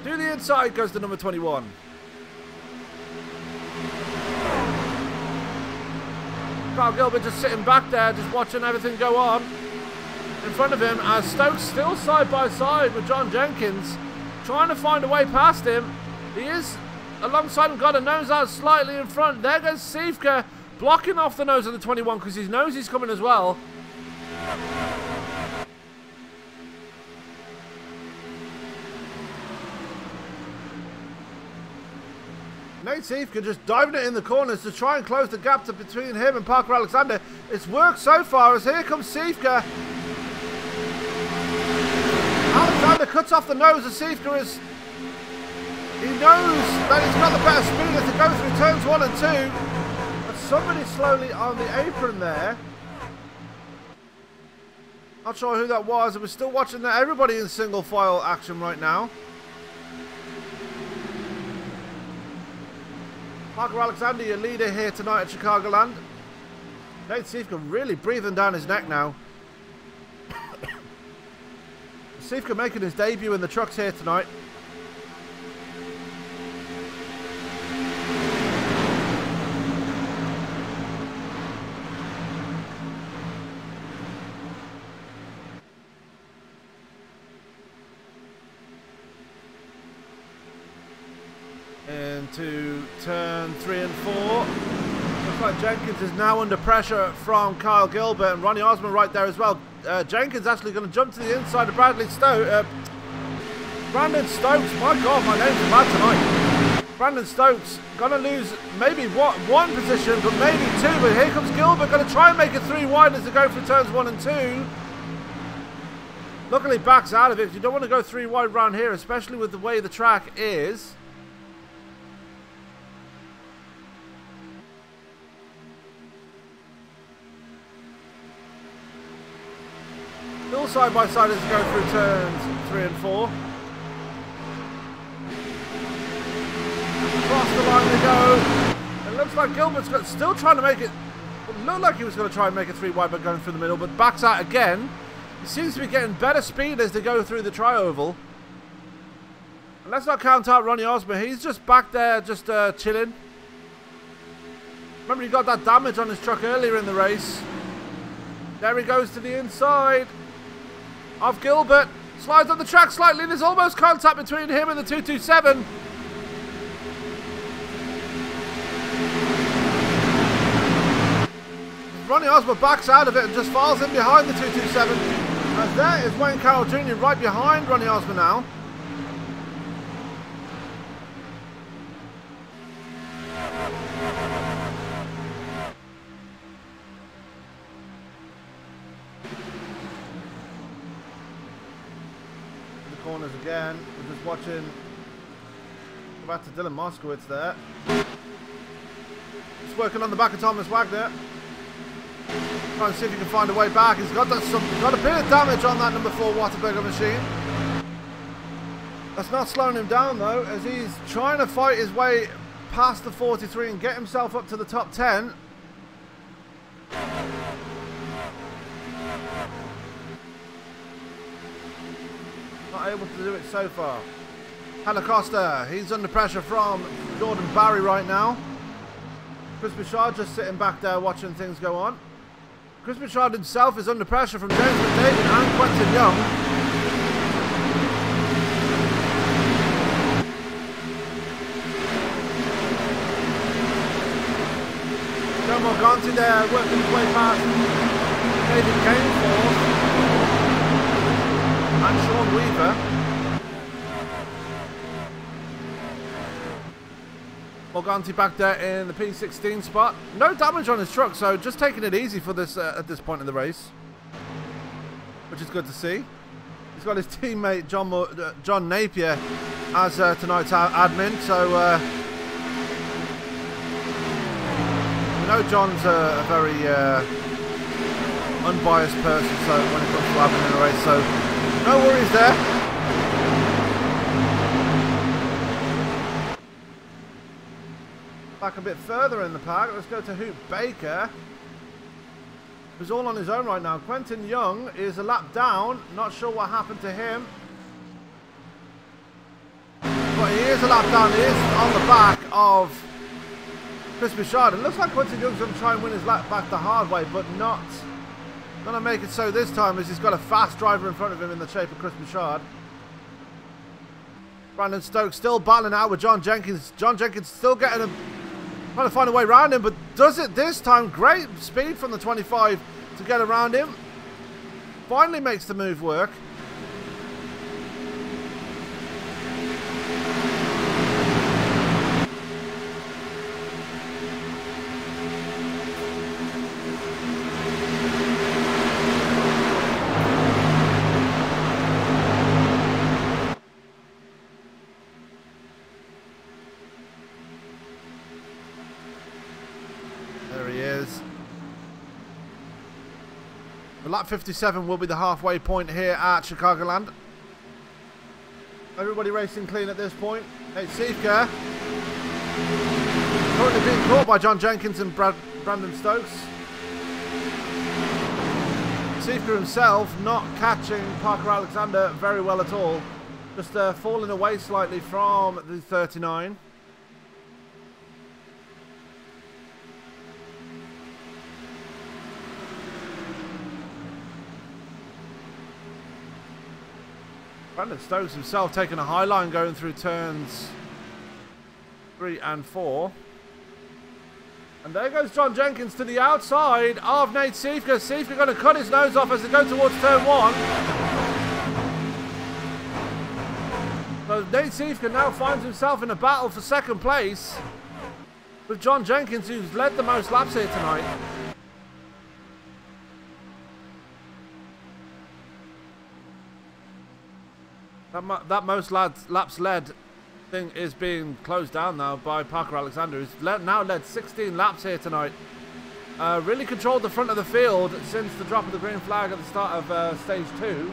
To the inside goes the number 21. Carl Gilbert just sitting back there, just watching everything go on in front of him, as Stokes still side by side with John Jenkins, trying to find a way past him. He is alongside him, got a nose out slightly in front. There goes Siefke, blocking off the nose of the 21 because he knows he's coming as well. Nate Siefke just diving it in the corners to try and close the gap between him and Parker Alexander. It's worked so far, as here comes Siefke. Alexander cuts off the nose of Siefke as he knows that he's got the better speed as he goes through turns 1 and 2. But somebody slowly on the apron there. Not sure who that was, and we're still watching everybody in single file action right now. Parker Alexander, your leader here tonight at Chicagoland. Nate Siefke really breathing down his neck now. Siefke making his debut in the trucks here tonight. into turn 3 and 4. Looks like Jenkins is now under pressure from Kyle Gilbert and Ronnie Osmond right there as well. Jenkins actually going to jump to the inside of Brandon Stokes. My God, my name's bad tonight. Brandon Stokes going to lose maybe one position, but maybe two. But here comes Gilbert, going to try and make it 3 wide as they go through turns 1 and 2. Luckily backs out of it because you don't want to go 3 wide round here, especially with the way the track is. Still side by side as they go through turns 3 and 4. Across the line they go. It looks like Gilbert's still trying to make it. It looked like he was going to try and make it 3 wide by going through the middle, but backs out again. He seems to be getting better speed as they go through the tri-oval. And let's not count out Ronnie Osmond. He's just back there, just chilling. Remember, he got that damage on his truck earlier in the race. There he goes to the inside of Gilbert. Slides on the track slightly. There's almost contact between him and the 227. Ronnie Osmond backs out of it and just falls in behind the 227. And there is Wayne Carroll Jr. right behind Ronnie Osmond now. The corners again. We're just watching. Go back to Dylan Moskowitz there. Just working on the back of Thomas Wagner. Trying to see if he can find a way back. He's got a bit of damage on that number 4 Whataburger machine. That's not slowing him down though, as he's trying to fight his way past the 43 and get himself up to the top 10. Not able to do it so far. Hannah Costa, he's under pressure from Jordan Barry right now. Chris Bouchard just sitting back there watching things go on. Chris Bouchard himself is under pressure from James McDavid and Quentin Young. Joe Morganti there working his way past David Gainforth and Sean Weaver. Morganti back there in the P16 spot. No damage on his truck, so just taking it easy for this at this point in the race, which is good to see. He's got his teammate John Napier as tonight's admin, so we know John's a very unbiased person. So when it comes to admin in a race, so no worries there. Back a bit further in the pack, let's go to Hoop Baker, who's all on his own right now. Quentin Young is a lap down, not sure what happened to him. But he is a lap down, he is on the back of Chris Bouchard. It looks like Quentin Young's going to try and win his lap back the hard way, but not going to make it so this time, as he's got a fast driver in front of him in the shape of Chris Bouchard. Brandon Stokes still battling out with John Jenkins. John Jenkins still getting trying to find a way around him, but does it this time. Great speed from the 25 to get around him. Finally makes the move work. Lap 57 will be the halfway point here at Chicagoland. Everybody racing clean at this point. Nate Siefka currently being caught by John Jenkins and Brandon Stokes. Siefka himself not catching Parker Alexander very well at all. Just falling away slightly from the 39. Brandon Stokes himself taking a high line going through turns 3 and 4. And there goes John Jenkins to the outside of Nate Siefka. Siefka going to cut his nose off as they go towards turn 1. So Nate Siefka now finds himself in a battle for second place with John Jenkins, who's led the most laps here tonight. That most laps led thing is being closed down now by Parker Alexander, who's now led 16 laps here tonight. Really controlled the front of the field since the drop of the green flag at the start of stage 2.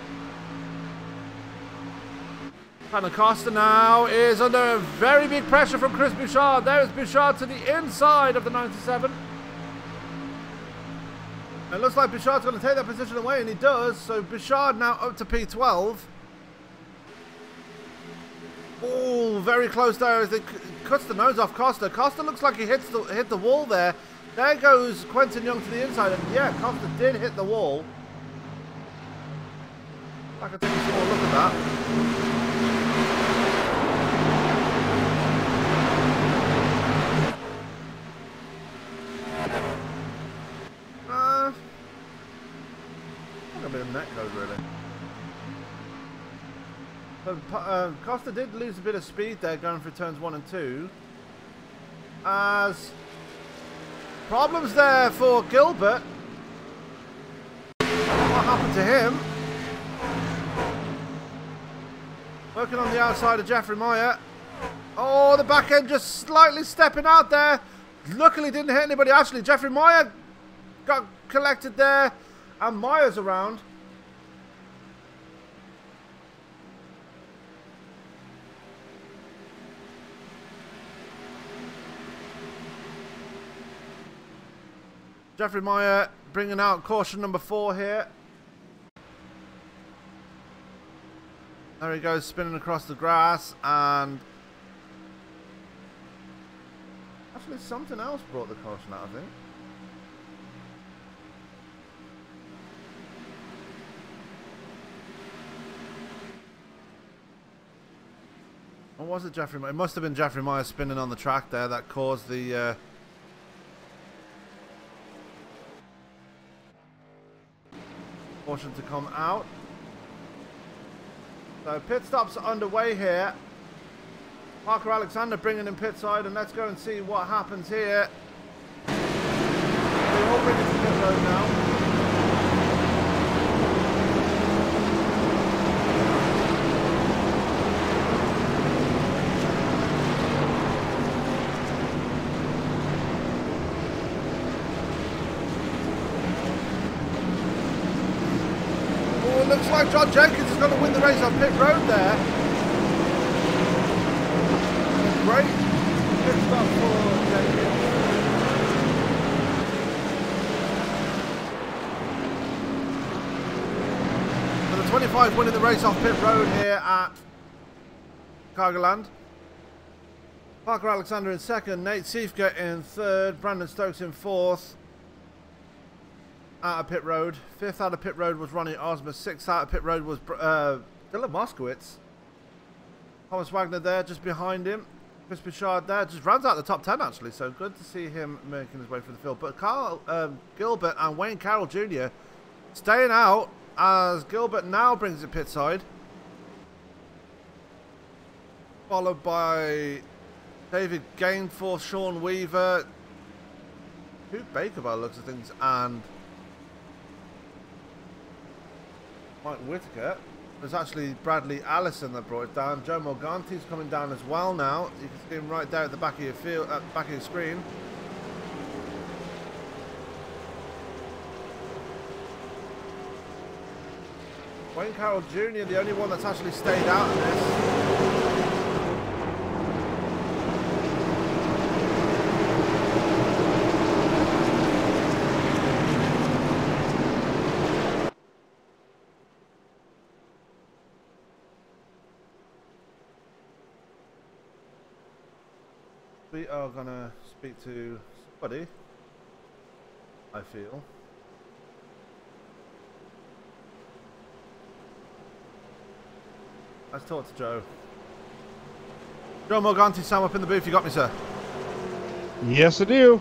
Tanner Costa now is under very big pressure from Chris Bouchard. There is Bouchard to the inside of the 97. It looks like Bouchard's going to take that position away, and he does. So Bouchard now up to P12. Oh, very close there as it cuts the nose off Costa. Costa looks like he hit the wall there. There goes Quentin Young to the inside, and yeah, Costa did hit the wall. I can take a small look at that. A bit of net code really. But Costa did lose a bit of speed there going through turns 1 and 2. As problems there for Gilbert. What happened to him? Working on the outside of Jeffrey Meyer. Oh, the back end just slightly stepping out there. Luckily didn't hit anybody. Actually, Jeffrey Meyer got collected there. And Meyer's around. Jeffrey Meyer bringing out caution number 4 here. There he goes, spinning across the grass, and actually something else brought the caution out, I think. Or was it Jeffrey Meyer? It must have been Jeffrey Meyer spinning on the track there that caused the caution to come out. So pit stops are underway here. Parker Alexander bringing in pit side, and let's go and see what happens here. They all bring it to pit road now. Looks like John Jenkins is going to win the race on pit road there. Great pit stop for Jenkins. So the 25 winning the race off pit road here at Chicagoland. Parker Alexander in second, Nate Siefka in third, Brandon Stokes in fourth. Out of pit road. 5th out of pit road was Ronnie Osmer. 6th out of pit road was Dylan Moskowitz. Thomas Wagner there just behind him. Chris Bouchard there. Just rounds out the top 10 actually. So good to see him making his way through the field. But Carl Gilbert and Wayne Carroll Jr. staying out as Gilbert now brings it pit side. Followed by David Gainforth, Sean Weaver, Coop Baker by the looks of things, and Mike Whitaker. There's actually Bradley Allison that brought it down. Joe Morganti's coming down as well now. You can see him right there at the back of your field, at the back of your screen. Wayne Carroll Jr., the only one that's actually stayed out of this. We are gonna speak to somebody, I feel. Let's talk to Joe. Joe Morganti, Sam up in the booth. You got me, sir? Yes, I do.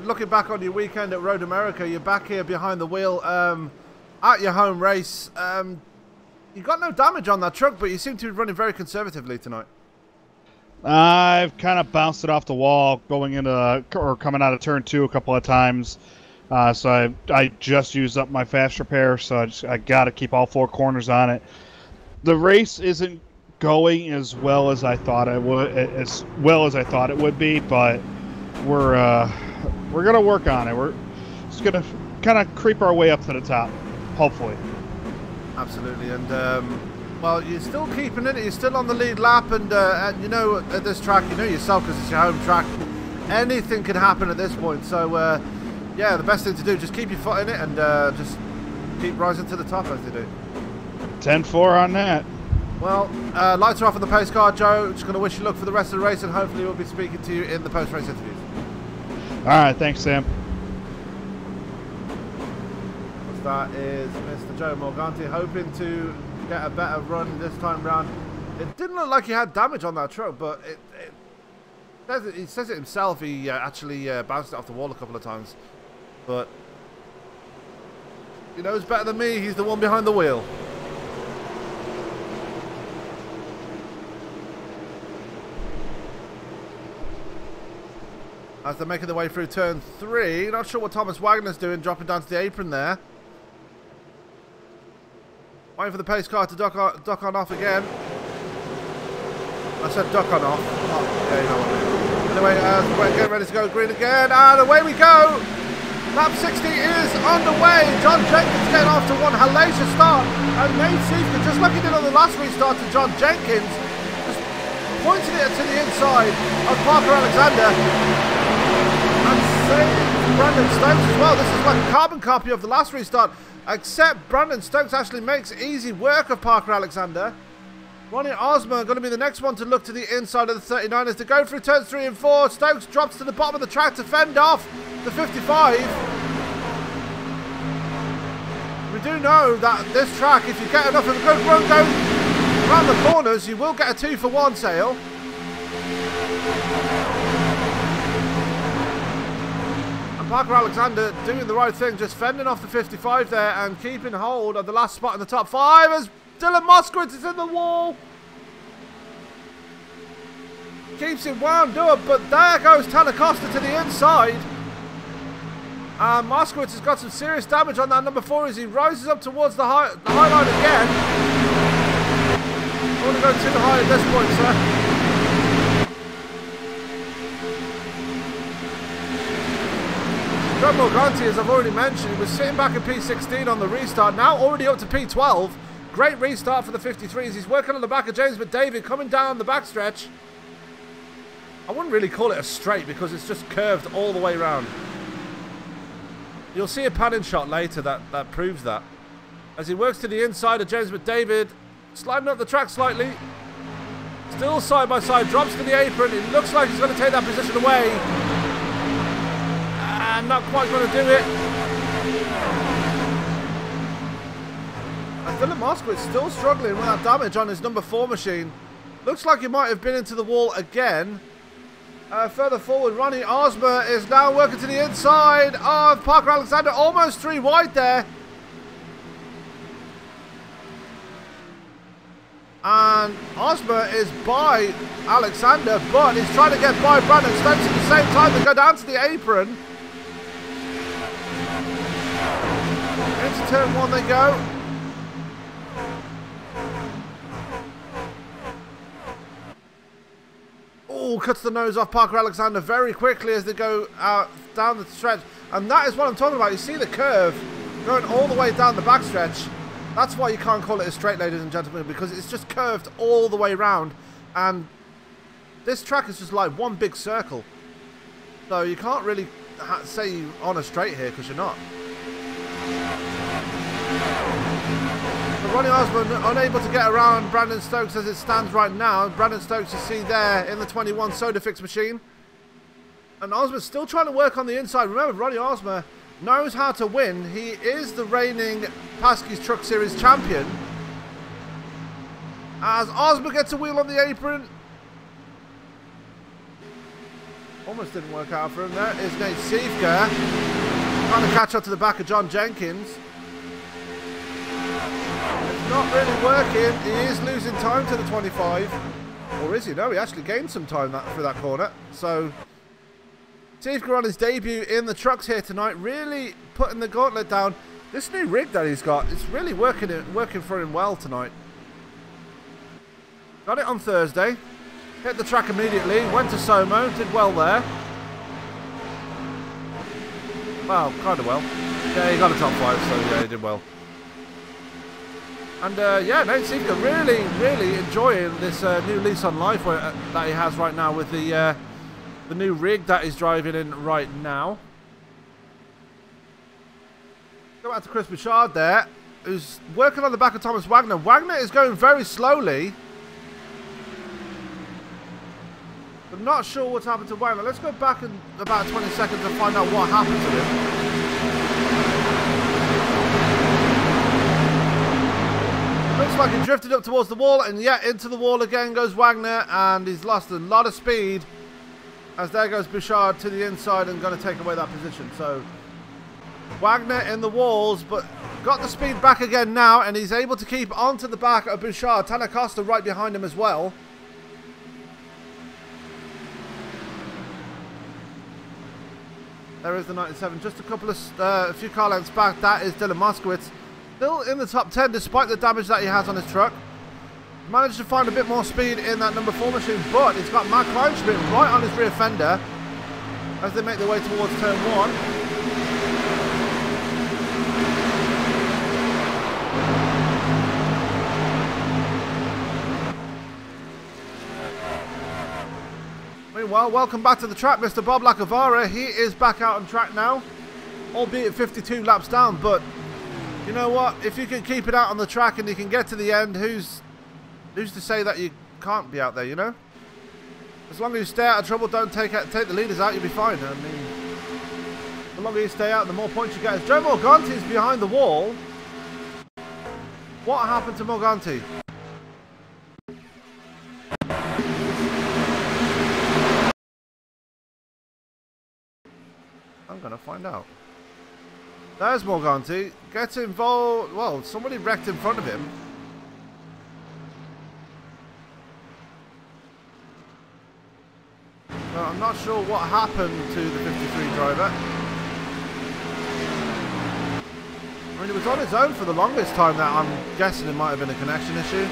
Looking back on your weekend at Road America, you're back here behind the wheel at your home race. You got no damage on that truck, but you seem to be running very conservatively tonight. I've kind of bounced it off the wall going into or coming out of turn 2 a couple of times. So I just used up my fast repair, so I got to keep all 4 corners on it. The race isn't going as well as I thought it would be, but we're gonna work on it. We're just gonna kind of creep our way up to the top, hopefully. Absolutely, and well, you're still keeping it. You're still on the lead lap, and you know, at this track, you know yourself because it's your home track. Anything can happen at this point. So yeah, the best thing to do, just keep your foot in it and just keep rising to the top as they do. 10-4 on that. Well, lights are off on the pace car, Joe. Just going to wish you luck for the rest of the race, and hopefully we'll be speaking to you in the post-race interviews. All right, thanks, Sam. That is Mr. Joe Morganti, hoping to get a better run this time round. It didn't look like he had damage on that truck, but he says it himself. He actually bounced it off the wall a couple of times. But he knows better than me. He's the one behind the wheel. As they're making their way through turn 3, not sure what Thomas Wagner's doing, dropping down to the apron there. Waiting for the pace car to duck on off again. I said duck on off. Oh, yeah, you know what I mean. Anyway, we're getting ready to go green again, and away we go! Lap 60 is underway. John Jenkins getting off to one hellacious start, and Nate Seifka, just like he did on the last restart to John Jenkins, just pointing it to the inside of Parker Alexander. And saved Brandon Stokes as well. This is like a carbon copy of the last restart, except Brandon Stokes actually makes easy work of Parker Alexander. Ronnie Osmer going to be the next one to look to the inside of the 39ers to go through turns 3 and 4. Stokes drops to the bottom of the track to fend off the 55. We do know that this track, if you get enough of a good run going around the corners, you will get a 2-for-1 sale. Parker Alexander doing the right thing, just fending off the 55 there and keeping hold of the last spot in the top 5 as Dylan Moskowitz is in the wall. Keeps it wound up, but there goes Talacosta to the inside. And Moskowitz has got some serious damage on that number 4 as he rises up towards the high line again. I want to go too high at this point, sir. John Morganti, as I've already mentioned, was sitting back in P16 on the restart, now already up to P12. Great restart for the 53s. He's working on the back of James McDavid, coming down the backstretch. I wouldn't really call it a straight because it's just curved all the way around. You'll see a panning shot later that proves that. As he works to the inside of James McDavid, sliding up the track slightly. Still side by side, drops to the apron. It looks like he's going to take that position away. And not quite going to do it. And Dylan Moskowitz still struggling with that damage on his number 4 machine. Looks like he might have been into the wall again. Further forward, Ronnie Osmer is now working to the inside of Parker Alexander, almost 3 wide there. And Osmer is by Alexander, but he's trying to get by Brandon Stokes at the same time. They go down to the apron. Into turn 1 they go. Oh, cuts the nose off Parker Alexander very quickly as they go out down the stretch. And that is what I'm talking about. You see the curve going all the way down the backstretch. That's why you can't call it a straight, ladies and gentlemen, because it's just curved all the way around. And this track is just like one big circle. So you can't really say you're on a straight here because you're not. But Ronnie Osborne unable to get around Brandon Stokes as it stands right now. Brandon Stokes you see there in the 21 Sodafix machine. And Osborne still trying to work on the inside. Remember, Ronnie Osborne knows how to win. He is the reigning Pasky's Truck Series champion. As Ozma gets a wheel on the apron. Almost didn't work out for him. There is Nate Siefka trying to catch up to the back of John Jenkins. It's not really working. He is losing time to the 25. Or is he? No, he actually gained some time for that corner. So, Siefka on his debut in the trucks here tonight, really putting the gauntlet down. This new rig that he's got, it's really working for him well tonight. Got it on Thursday. Hit the track immediately. Went to Somo. Did well there. Well, kind of well. Yeah, he got a top 5, so yeah, he did well. And yeah, Nate Siefka really enjoying this new lease on life that he has right now with the new rig that he's driving in right now. Go back to Chris Bouchard there, who's working on the back of Thomas Wagner. Wagner is going very slowly. I'm not sure what's happened to Wagner. Let's go back in about 20 seconds and find out what happened to him. Looks like he drifted up towards the wall, and yet into the wall again goes Wagner, and he's lost a lot of speed. As there goes Bouchard to the inside and going to take away that position. So Wagner in the walls, but got the speed back again now, and he's able to keep onto the back of Bouchard. Tanner Costa right behind him as well. There is the 97, just a few car lengths back. That is Dylan Moskowitz. Still in the top 10 despite the damage that he has on his truck. Managed to find a bit more speed in that number 4 machine, but he's got Matt Kleinschmidt right on his rear fender as they make their way towards turn 1. Meanwhile, welcome back to the track, Mr. Bob Lacavara. He is back out on track now, albeit 52 laps down, but you know what? If you can keep it out on the track and you can get to the end, who's to say that you can't be out there, you know? As long as you stay out of trouble, don't take the leaders out, you'll be fine. I mean, the longer you stay out, the more points you get. As Joe Morganti is behind the wall. What happened to Morganti? I'm going to find out. There's Morganti. Gets involved. Well, somebody wrecked in front of him. Well, I'm not sure what happened to the 53 driver. I mean, he was on his own for the longest time now. I'm guessing it might have been a connection issue.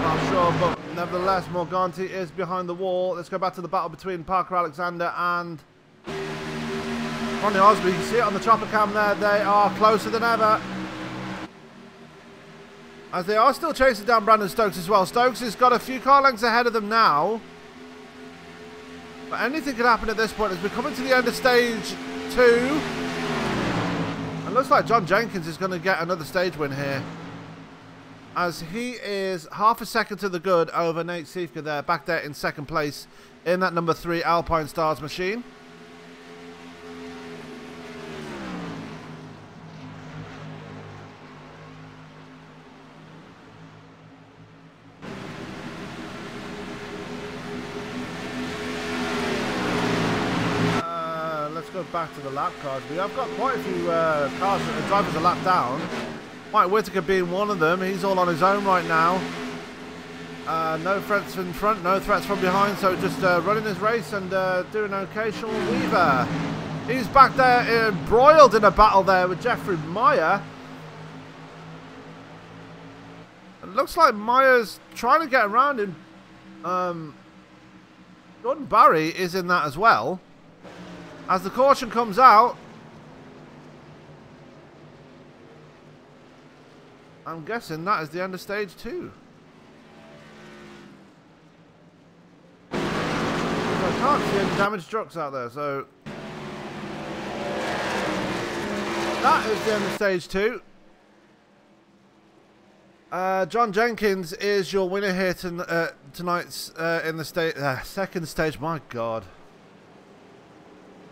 Not sure, but nevertheless, Morganti is behind the wall. Let's go back to the battle between Parker Alexander and Ronnie Osby. You can see it on the chopper cam there. They are closer than ever, as they are still chasing down Brandon Stokes as well. Stokes has got a few car lengths ahead of them now, but anything could happen at this point as we're coming to the end of stage 2. It looks like John Jenkins is going to get another stage win here, as he is half a second to the good over Nate Siefka there, back there in second place in that number 3 Alpine Stars machine. Let's go back to the lap cars. We have got quite a few cars that the drivers are lapped down. Mike Whittaker being one of them. He's all on his own right now. No threats in front, no threats from behind. So just running his race and doing okay. Sean Weaver. He's back there embroiled in a battle there with Jeffrey Meyer. It looks like Meyer's trying to get around him. Jordan Barry is in that as well. As the caution comes out, I'm guessing that is the end of stage 2. I can't see any damaged trucks out there, so that is the end of stage 2. John Jenkins is your winner here tonight's in the second stage. My God,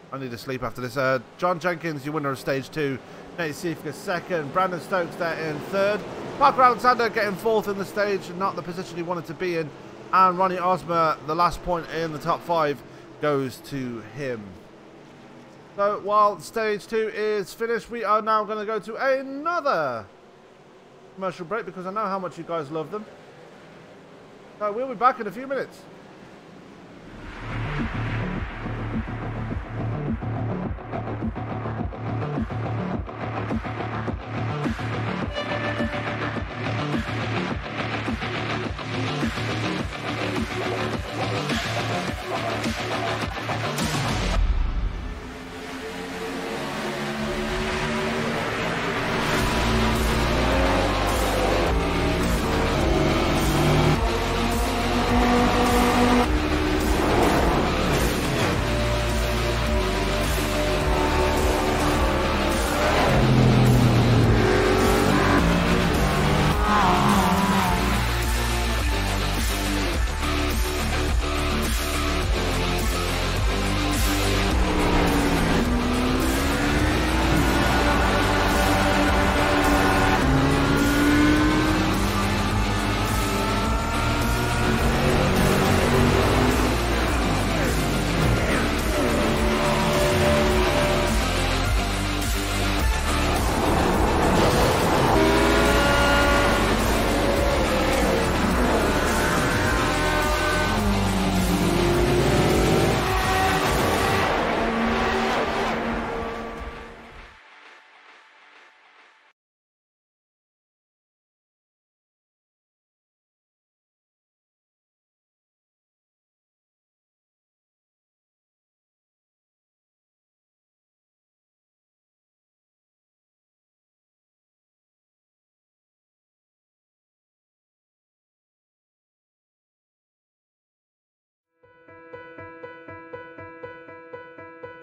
I need to sleep after this. John Jenkins, your winner of stage 2. Nate Siefka second. Brandon Stokes there in third. Parker Alexander getting fourth in the stage, not the position he wanted to be in. And Ronnie Osmer, the last point in the top 5, goes to him. So while stage 2 is finished, we are now going to go to another commercial break because I know how much you guys love them. So we'll be back in a few minutes.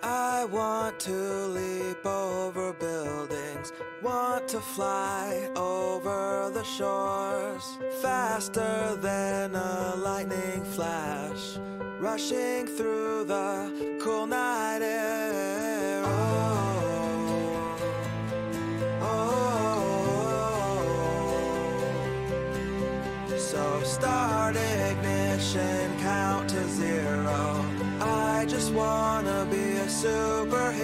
I want to leap over buildings, want to fly over the shores, faster than a lightning flash, rushing through the cool night air. Oh, oh. So start ignition, count to 0. I just wanna be a superhero.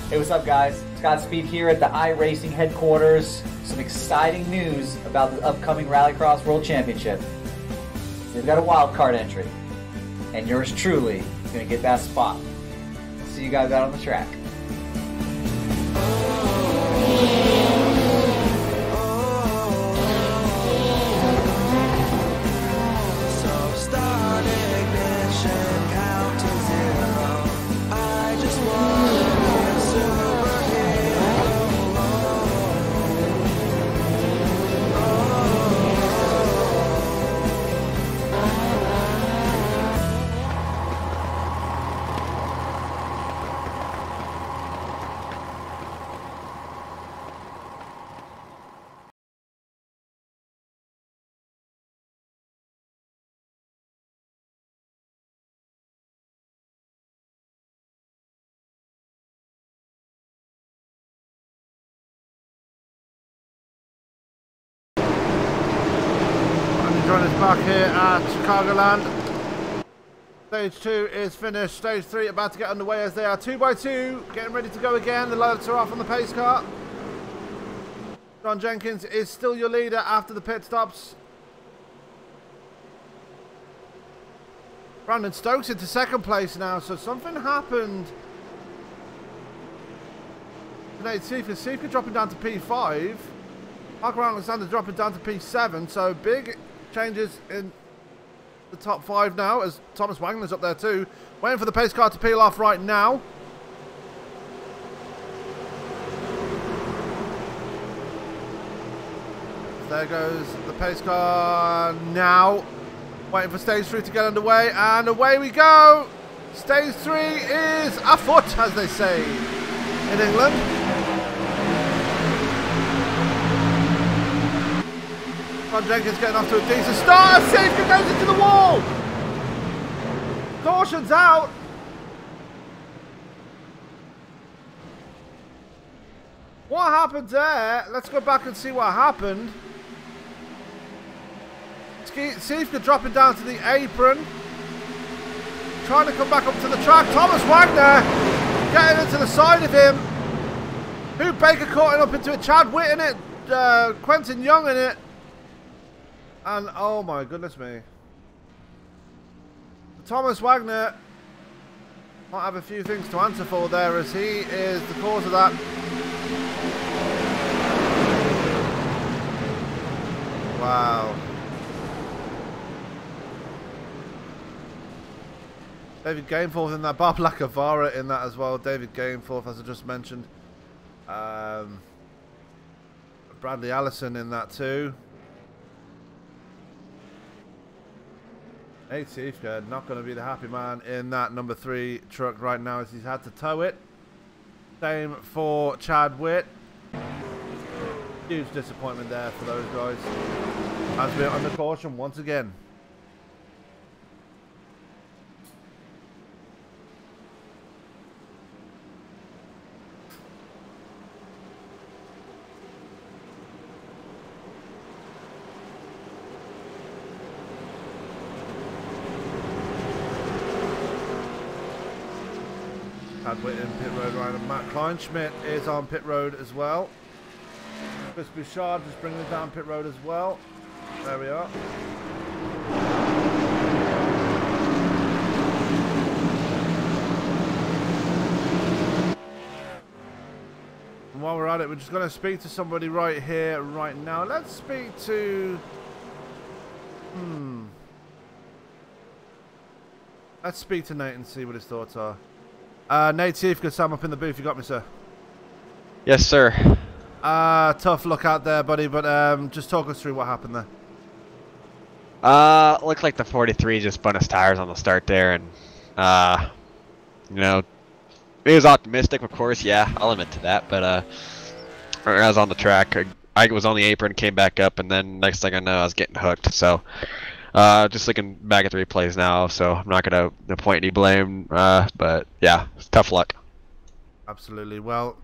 Hey, what's up, guys? Scott Speed here at the iRacing headquarters. Some exciting news about the upcoming Rallycross World Championship. They've got a wild card entry, and yours truly is going to get that spot. See you guys out on the track. So start ignition, count to 0. I just wanna be a superhero. Join us back here at Chicagoland. Stage 2 is finished. Stage 3 about to get underway as they are 2 by 2, getting ready to go again. The lights are off on the pace car. John Jenkins is still your leader after the pit stops. Brandon Stokes into second place now, so something happened. Nate Siefka dropping down to P5. Parker Alexander dropping down to P7, so big changes in the top 5 now as Thomas Wagner's up there too. Waiting for the pace car to peel off right now. There goes the pace car now. Waiting for stage 3 to get underway, and away we go. Stage 3 is afoot, as they say in England. John Jenkins getting off to a decent start. Siefka goes into the wall. Caution's out. What happened there? Let's go back and see what happened. Siefka dropping down to the apron. Trying to come back up to the track. Thomas Wagner getting into the side of him. Who Baker caught it up into it? Chad Witt in it. Quentin Young in it. And oh my goodness me. Thomas Wagner might have a few things to answer for there, as he is the cause of that. Wow. David Gameforth in that. Bob Lacavara in that as well. David Gameforth, as I just mentioned. Bradley Allison in that too. Nate Siefka not going to be the happy man in that number 3 truck right now, as he's had to tow it. Same for Chad Witt. Huge disappointment there for those guys. As we're under caution once again. Chad Witt in pit road right, and Matt Kleinschmidt is on pit road as well. Chris Bouchard just bringing it down pit road as well. There we are. And while we're at it, we're just going to speak to somebody right here, right now. Let's speak to... Let's speak to Nate and see what his thoughts are. Nate Siefka, Sam up in the booth. You got me, sir? Yes, sir. Tough look out there, buddy, but just talk us through what happened there. Looked like the 43 just spun his tires on the start there, and you know, he was optimistic, of course. Yeah, I'll admit to that. But I was on the track. I was on the apron, came back up, and then next thing I know, I was getting hooked. So just looking back at the replays now, so I'm not gonna point any blame. But yeah, it's tough luck. Absolutely. Well,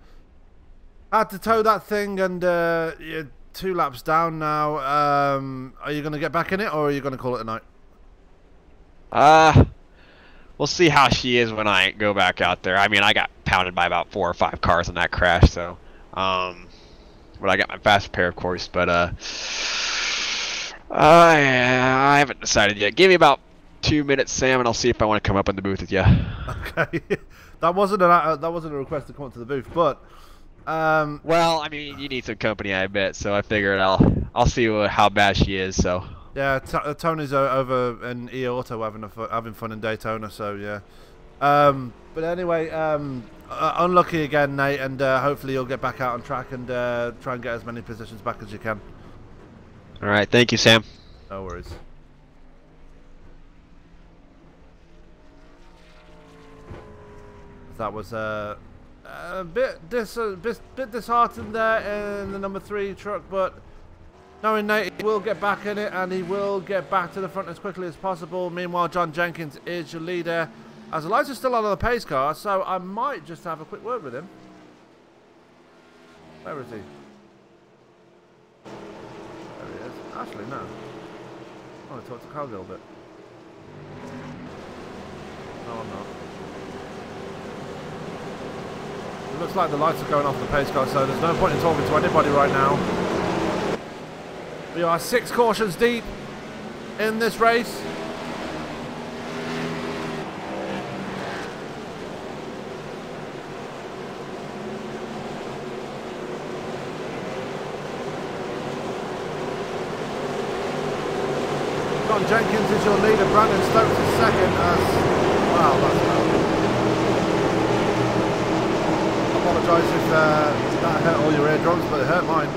had to tow that thing, and you're 2 laps down now. Are you going to get back in it, or are you going to call it a night? We'll see how she is when I go back out there. I mean, I got pounded by about 4 or 5 cars in that crash, so but I got my fast repair, of course. But I haven't decided yet. Give me about 2 minutes, Sam, and I'll see if I want to come up in the booth with you. Okay, that wasn't a request to come up to the booth, but. Well, I mean, you need some company, I bet. So I figured I'll see how bad she is. So yeah, Tony's over in E Auto having fun in Daytona. So yeah. But anyway, unlucky again, Nate, and hopefully you'll get back out on track and try and get as many positions back as you can. All right, thank you, Sam. No worries. That was a bit disheartened there in the number 3 truck, but knowing Nate, he will get back in it and he will get back to the front as quickly as possible. Meanwhile, John Jenkins is your leader, as the lights are still on the pace car, so I might just have a quick word with him. Where is he? There he is. Actually, no. I want to talk to Cowgill a bit. No, I'm not. It looks like the lights are going off the pace car, so there's no point in talking to anybody right now. We are 6 cautions deep in this race. John Jenkins is your leader, Brandon Stokes is second as... Wow, that's bad. Apologise if that hurt all your eardrums, but it hurt mine.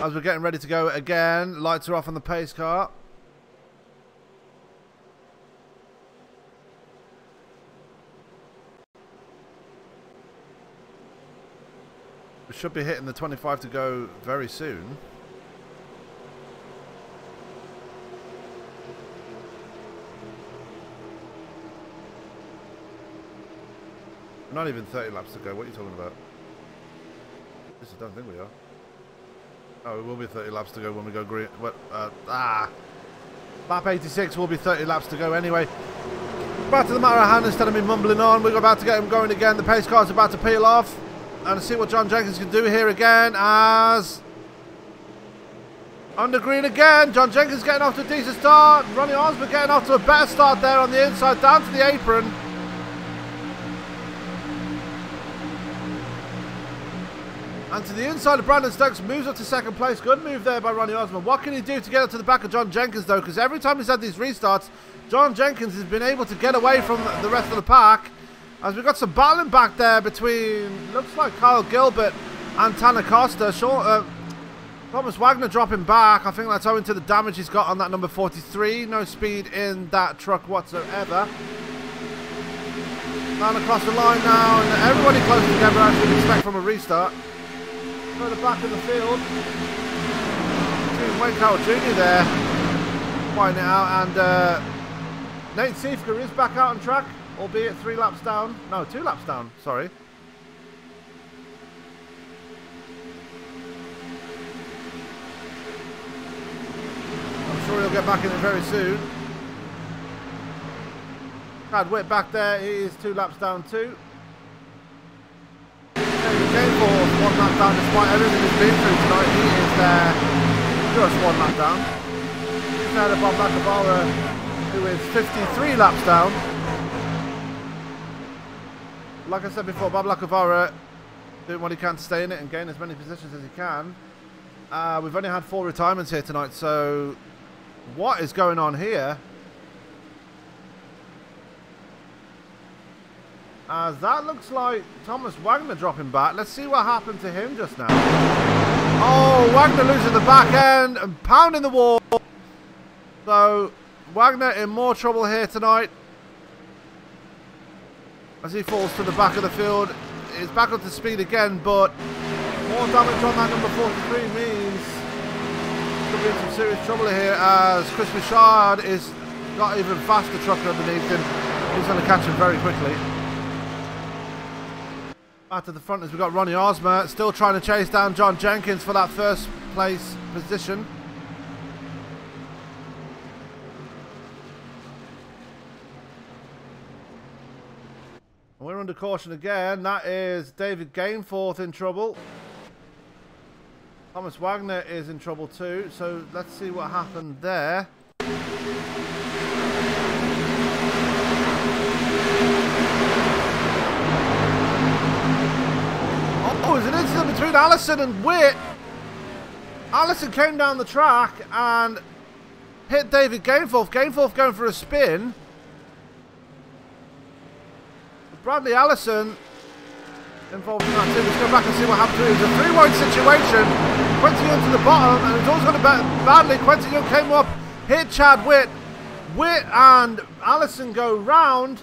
As we're getting ready to go again, lights are off on the pace car. We should be hitting the 25 to go very soon. Not even 30 laps to go. What are you talking about? I don't think we are. Oh, it will be 30 laps to go when we go green. Lap 86 will be 30 laps to go anyway. Back to the matter at hand, instead of me mumbling on, we're about to get him going again. The pace car's about to peel off. And see what John Jenkins can do here again as... Under green again. John Jenkins getting off to a decent start. Ronnie Osborne getting off to a better start there on the inside, down to the apron. And to the inside of Brandon Stokes, moves up to second place. Good move there by Ronnie Osborne. What can he do to get up to the back of John Jenkins, though? Because every time he's had these restarts, John Jenkins has been able to get away from the rest of the pack. As we've got some battling back there between, looks like Kyle Gilbert and Tanner Costa. Thomas Wagner dropping back. I think that's owing to the damage he's got on that number 43. No speed in that truck whatsoever. Down across the line now, and everybody close together as you'd expect from a restart. Further back in the field, Wayne Carroll Jr. there, pointing it out, and Nate Siefka is back out on track, albeit 3 laps down. No, 2 laps down, sorry. I'm sure he'll get back in it very soon. Brad Witt back there, he is 2 laps down too. Game for 1 lap down despite everything he's been through tonight. He is there just 1 lap down. He's ahead of Bob Lacavara, who is 53 laps down. Like I said before, Bob Lacavara doing what he can to stay in it and gain as many positions as he can. We've only had 4 retirements here tonight, so what is going on here? As that looks like Thomas Wagner dropping back. Let's see what happened to him just now. Oh, Wagner losing the back end and pounding the wall. So Wagner in more trouble here tonight as he falls to the back of the field. He's back up to speed again, but more damage on that number 43 means could be in some serious trouble here as Chris Bouchard is got even faster truck underneath him. He's going to catch him very quickly. Back to the front as we've got Ronnie Osmer still trying to chase down John Jenkins for that first place position. And we're under caution again. That is David Gainforth in trouble. Thomas Wagner is in trouble too. So let's see what happened there. Oh, it was an incident between Allison and Witt. Allison came down the track and hit David Gainforth. Gainforth going for a spin. Bradley Allison involved in that too. Let's go back and see what happened to it. It was a 3-wide situation. Quentin Young to the bottom, and it was always going to badly. Quentin Young came up, hit Chad Witt. Witt and Allison go round.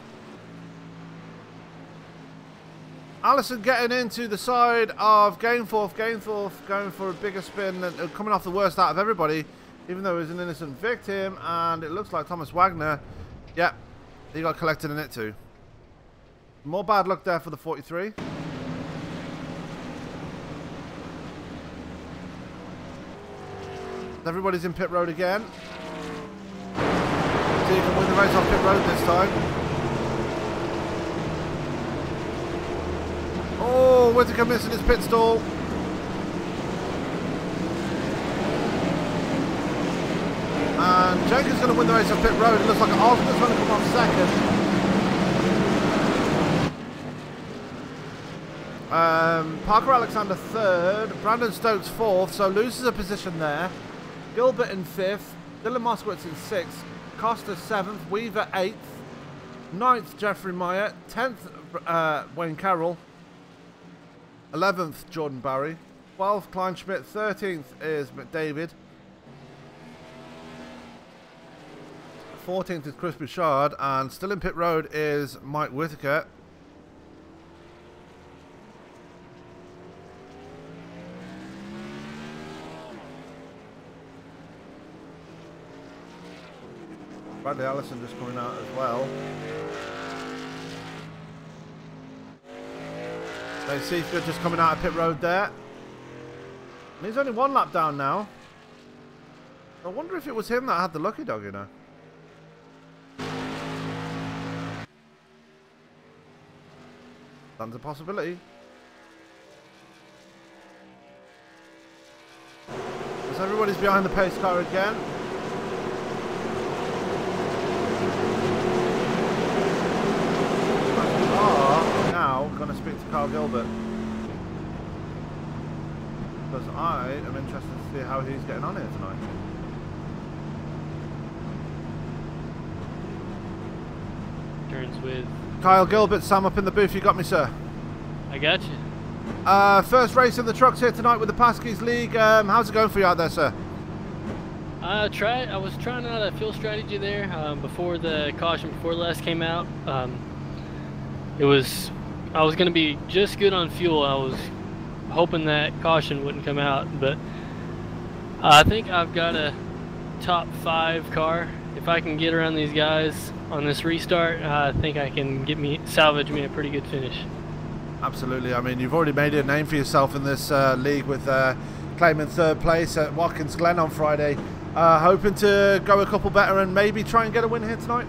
Allison getting into the side of Gainforth. Gainforth going for a bigger spin and coming off the worst out of everybody, even though he was an innocent victim. And it looks like Thomas Wagner, yeah, he got collected in it too. More bad luck there for the 43. Everybody's in pit road again. See if he can win the race off pit road this time. Oh, Whittaker missing his pit stall. And Jenkins going to win the race on pit road. It looks like Osborne's going to come off second. Parker Alexander third. Brandon Stokes fourth, so loses a position there. Gilbert in fifth. Dylan Moskowitz in sixth. Costa seventh. Weaver eighth. Ninth, Jeffrey Meyer. 10th, Wayne Carroll. 11th, Jordan Barry. 12th, Kleinschmidt. 13th is McDavid. 14th is Chris Bouchard. And still in pit road is Mike Whittaker. Bradley Allison just coming out as well. They see just coming out of pit road there. And he's only 1 lap down now. I wonder if it was him that had the lucky dog, you know. That's a possibility. As everybody's behind the pace car again. We are now going to speak to Kyle Gilbert. Because I am interested to see how he's getting on here tonight. Turns with Kyle Gilbert, Sam up in the booth, you got me, sir. I got you. First race in the trucks here tonight with the Pasky's League. How's it going for you out there, sir? I was trying out a fuel strategy there before the caution before last came out. I was going to be just good on fuel. I was hoping that caution wouldn't come out, but I think I've got a top 5 car. If I can get around these guys on this restart, I think I can salvage me a pretty good finish. Absolutely. I mean, you've already made a name for yourself in this league with claiming 3rd place at Watkins Glen on Friday. Hoping to go a couple better and maybe try and get a win here tonight?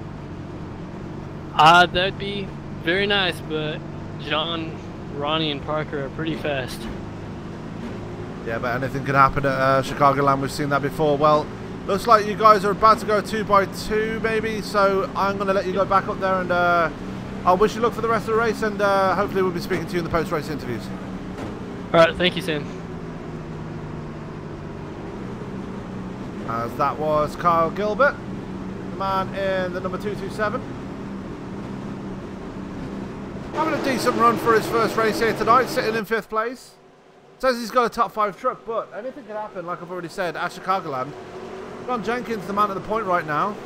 That'd be very nice, but John, Ronnie, and Parker are pretty fast. Yeah, but anything could happen at Chicagoland. We've seen that before. Well, looks like you guys are about to go 2x2 maybe, so I'm going to let you go back up there, and I'll wish you luck for the rest of the race, and hopefully we'll be speaking to you in the post-race interviews. Alright, thank you, Sam. As that was Kyle Gilbert, the man in the number 227. Having a decent run for his first race here tonight, sitting in 5th place. Says he's got a top 5 truck, but anything can happen, like I've already said, at Chicagoland. John Jenkins, the man at the point right now.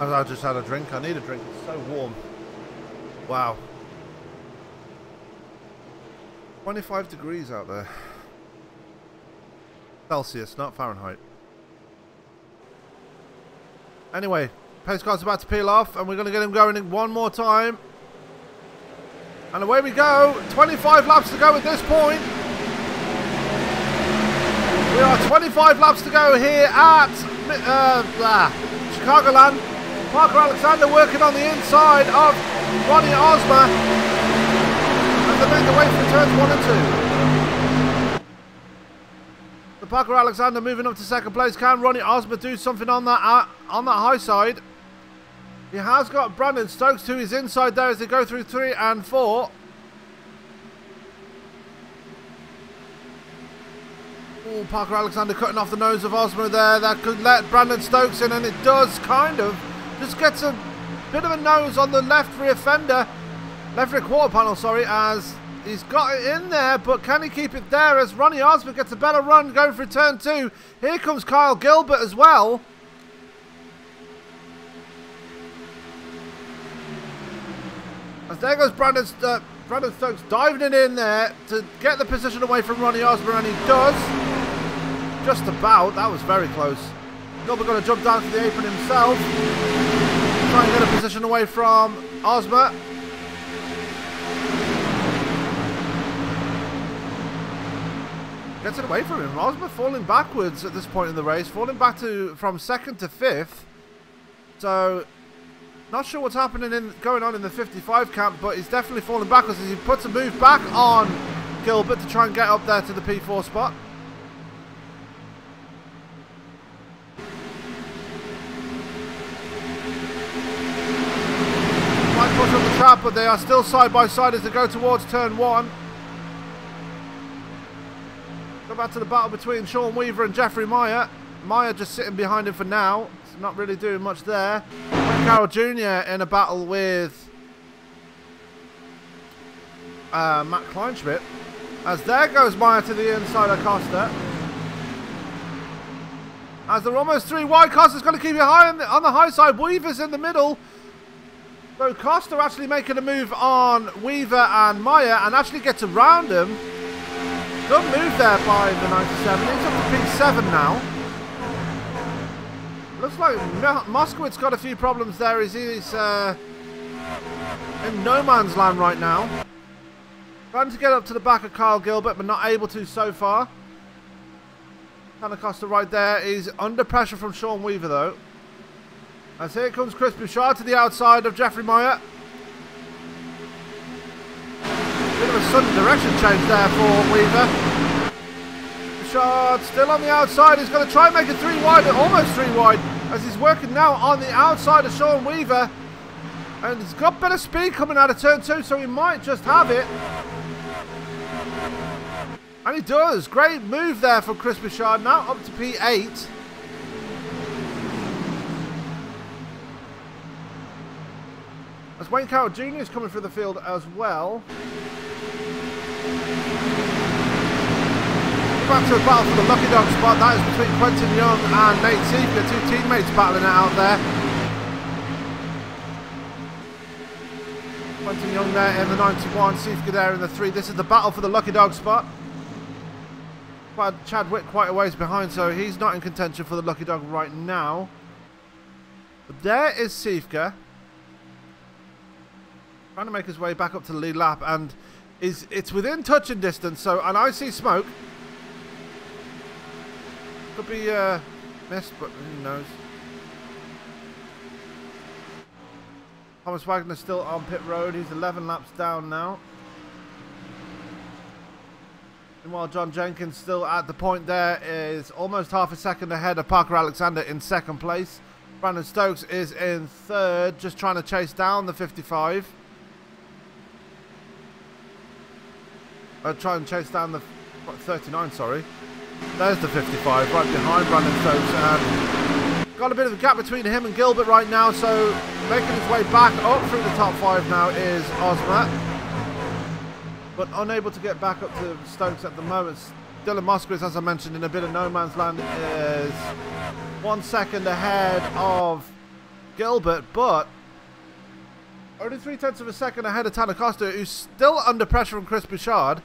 I just had a drink. I need a drink. It's so warm. Wow. 25 degrees out there. Celsius, not Fahrenheit. Anyway, pace car's about to peel off, and we're going to get him going in one more time. And away we go. 25 laps to go at this point. We are 25 laps to go here at Chicagoland. Parker Alexander working on the inside of Ronnie Osmer as they make their way through turns 1 and 2. The Parker Alexander moving up to 2nd place. Can Ronnie Osmer do something on that high side? He has got Brandon Stokes to his inside there as they go through 3 and 4. Ooh, Parker Alexander cutting off the nose of Osmer there. That could let Brandon Stokes in, and it does kind of. Just gets a bit of a nose on the left rear fender, left rear quarter panel, sorry, as he's got it in there, but can he keep it there as Ronnie Osmer gets a better run going through turn 2. Here comes Kyle Gilbert as well. As there goes Brandon Stokes diving it in there to get the position away from Ronnie Osmer, and he does. Just about. That was very close. Gilbert going to jump down to the apron himself. Try and get a position away from Osmer. Gets it away from him. Osmer falling backwards at this point in the race. Falling back from 2nd to 5th. So, not sure what's happening going on in the 55 camp, but he's definitely falling backwards as he puts a move back on Gilbert to try and get up there to the P4 spot. Might push on the trap, but they are still side by side as they go towards turn 1. Go back to the battle between Sean Weaver and Jeffrey Meyer. Meyer just sitting behind him for now. It's not really doing much there. Carroll Jr. in a battle with Matt Kleinschmidt. As there goes Meyer to the inside of Costa. As they're almost 3 wide, Costa's going to keep it high on the high side. Weaver's in the middle. So Costa actually making a move on Weaver and Meyer and actually gets around him. Good move there by the 97. He's up to P7 now. Looks like Moskowitz got a few problems there. He's in no man's land right now. Trying to get up to the back of Kyle Gilbert, but not able to so far. Tanacosta right there. He's under pressure from Sean Weaver, though. As here comes Chris Bouchard to the outside of Jeffrey Meyer. Bit of a sudden direction change there for Weaver. Bouchard still on the outside. He's going to try and make it 3 wide, almost 3 wide, as he's working now on the outside of Sean Weaver. And he's got better speed coming out of turn 2, so he might just have it. And he does. Great move there from Chris Bouchard. Now up to P8. As Wayne Carroll Jr. is coming through the field as well. Back to a battle for the lucky dog spot. That is between Quentin Young and Nate Seeker. 2 teammates battling it out there. Quentin Young there in the 91. Seeker there in the 3. This is the battle for the lucky dog spot. Chad Witt quite a ways behind, so he's not in contention for the lucky dog right now. But there is Seeker. Trying to make his way back up to the lead lap, and it's within touching distance, so, and I see smoke. Could be missed, but who knows. Thomas Wagner's still on pit road. He's 11 laps down now. Meanwhile, John Jenkins still at the point there, is almost half a second ahead of Parker Alexander in 2nd place. Brandon Stokes is in 3rd, just trying to chase down the 55. Try and chase down the 39, sorry. There's the 55, right behind Brandon Stokes. Got a bit of a gap between him and Gilbert right now, so making his way back up through the top 5 now is Osmer. But unable to get back up to Stokes at the moment. Dylan Moskowitz, as I mentioned, in a bit of no man's land, is 1 second ahead of Gilbert, but only 0.3 of a second ahead of Tanacosta, who's still under pressure from Chris Bouchard.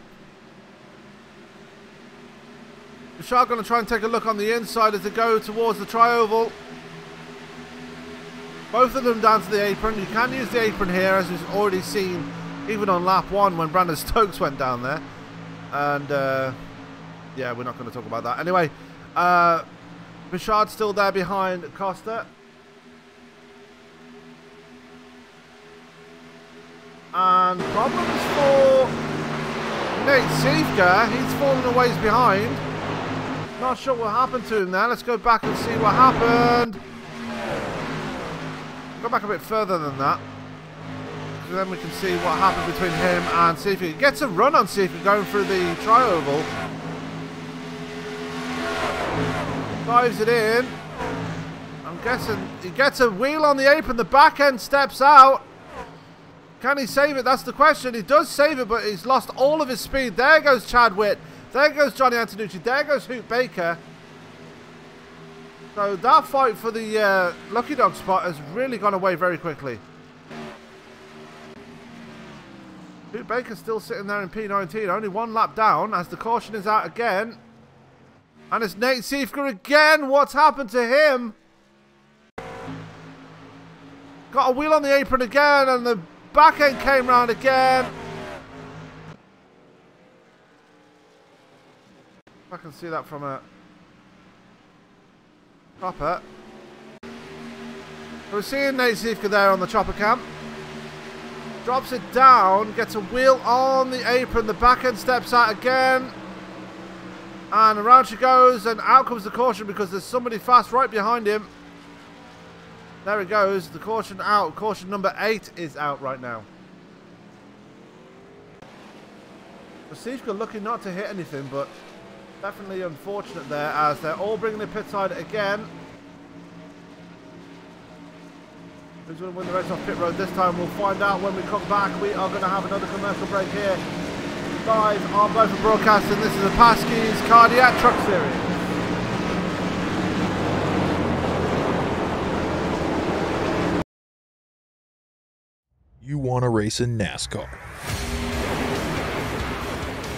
Bouchard going to try and take a look on the inside as they go towards the tri-oval. Both of them down to the apron. You can use the apron here, as we've already seen, even on lap 1 when Brandon Stokes went down there. And, yeah, we're not going to talk about that. Anyway, Bouchard's still there behind Costa. And problems for Nate Seeker. He's fallen a ways behind. Not sure what happened to him there. Let's go back and see what happened. Go back a bit further than that. So then we can see what happened between him and Seeker. He gets a run on Seeker going through the tri-oval. Dives it in. I'm guessing he gets a wheel on the apron. The back end steps out. Can he save it? That's the question. He does save it, but he's lost all of his speed. There goes Chad Witt. There goes Johnny Antonucci. There goes Hoot Baker. So that fight for the lucky dog spot has really gone away very quickly. Hoot Baker's still sitting there in P19. Only 1 lap down as the caution is out again. And it's Nate Seeker again. What's happened to him? Got a wheel on the apron again, and the back end came round again. If I can see that from a chopper. We're seeing Nate Seeker there on the chopper cam. Drops it down, gets a wheel on the apron. The back end steps out again. And around she goes, and out comes the caution because there's somebody fast right behind him. There it goes, the caution out. Caution number 8 is out right now. Seeker looking not to hit anything, but definitely unfortunate there as they're all bringing the pit side again. Who's going to win the race off pit road this time? We'll find out when we come back. We are going to have another commercial break here. Live on Both Broadcasting. This is the Pasky's Cardiac Truck Series. You want to race in NASCAR.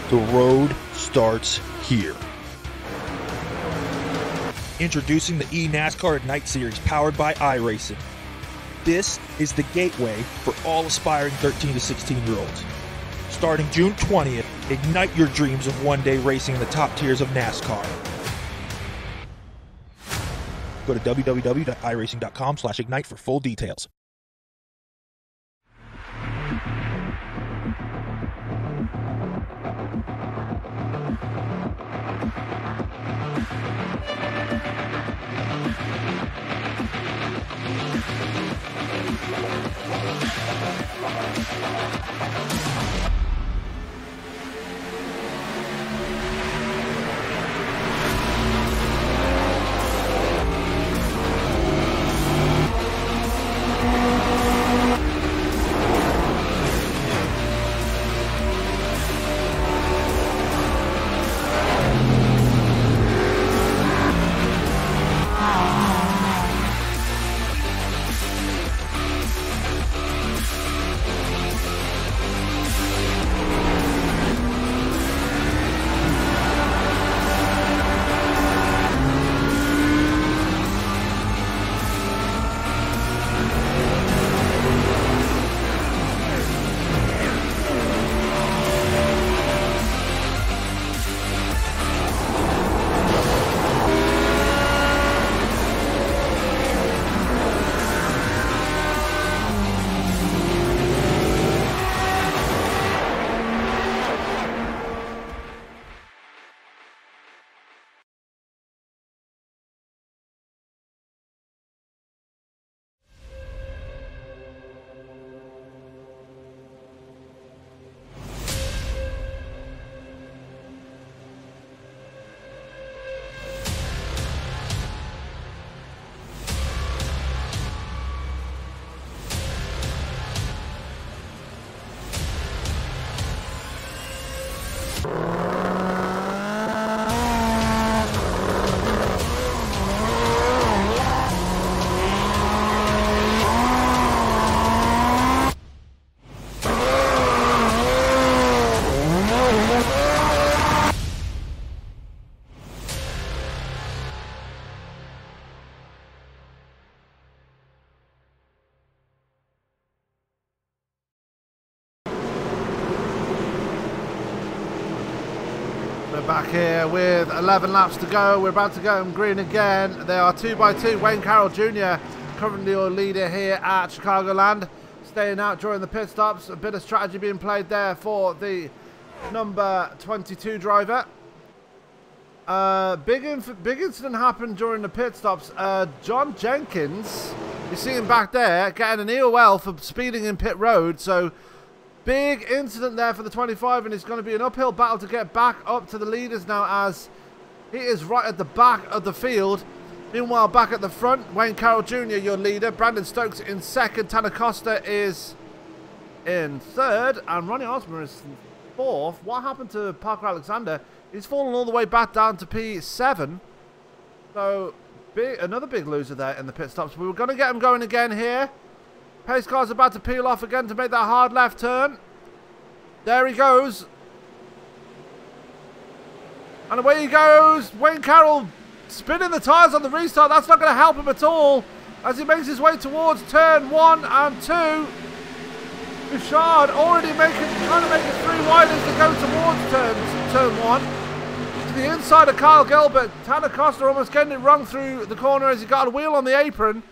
The road starts here. Introducing the eNASCAR at Night Series powered by iRacing. This is the gateway for all aspiring 13 to 16-year-olds. Starting June 20th, ignite your dreams of one day racing in the top tiers of NASCAR. Go to www.iracing.com/ignite for full details. Back here with 11 laps to go. We're about to go in green again. They are 2 by 2. Wayne Carroll Jr. currently your leader here at Chicagoland, staying out during the pit stops. A bit of strategy being played there for the number 22 driver. Big incident happened during the pit stops. John Jenkins, you see him back there getting an EOL for speeding in pit road. So big incident there for the 25, and it's going to be an uphill battle to get back up to the leaders now, as he is right at the back of the field. Meanwhile, back at the front, Wayne Carroll Jr., your leader. Brandon Stokes in second. Tanner Costa is in third, and Ronnie Osmer is fourth. What happened to Parker Alexander? He's fallen all the way back down to P7. So another big loser there in the pit stops. We were going to get him going again here. Pace car's about to peel off again to make that hard left turn. There he goes. And away he goes. Wayne Carroll spinning the tyres on the restart. That's not going to help him at all as he makes his way towards turn 1 and 2. Bouchard already trying to make it 3 wide as they go towards turn 1. To the inside of Kyle Gilbert. Tanner Costa almost getting it wrong through the corner as he got a wheel on the apron.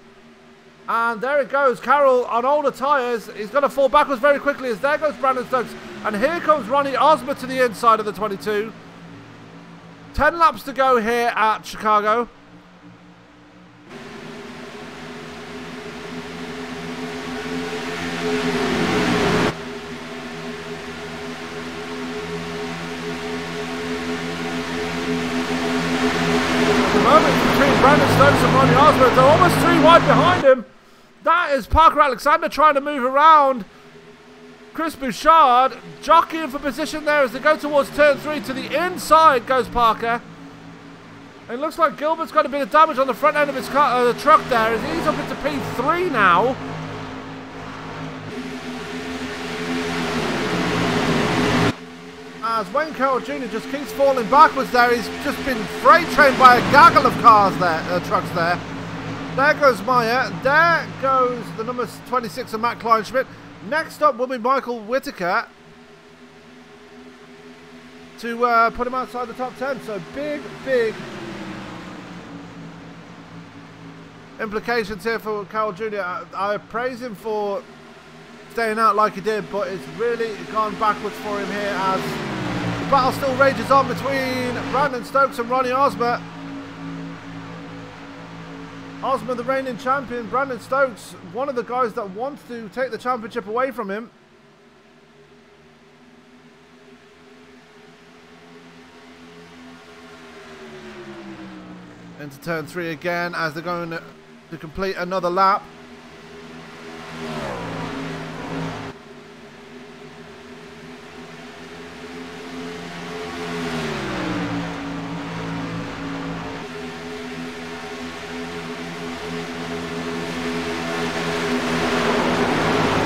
And there it goes. Carroll on older tyres. He's going to fall backwards very quickly as there goes Brandon Stokes. And here comes Ronnie Osmer to the inside of the 22. 10 laps to go here at Chicago. The moment between Brandon Stokes and Ronnie Osmer, they're almost 3 wide behind him. That is Parker Alexander trying to move around Chris Bouchard, jockeying for position there as they go towards turn 3. To the inside goes Parker. It looks like Gilbert's got a bit of damage on the front end of his car, the truck there, as he's up into P3 now. As Wayne Carroll Jr. just keeps falling backwards there. He's just been freight trained by a gaggle of cars there, trucks there. There goes Meyer. There goes the number 26 of Matt Kleinschmidt. Next up will be Michael Whitaker to put him outside the top 10. So big implications here for Carroll Jr. I praise him for staying out like he did, but it's really gone backwards for him here as the battle still rages on between Brandon Stokes and Ronnie Osmer. Osmer, the reigning champion. Brandon Stokes, one of the guys that wants to take the championship away from him. Into turn 3 again as they're going to complete another lap.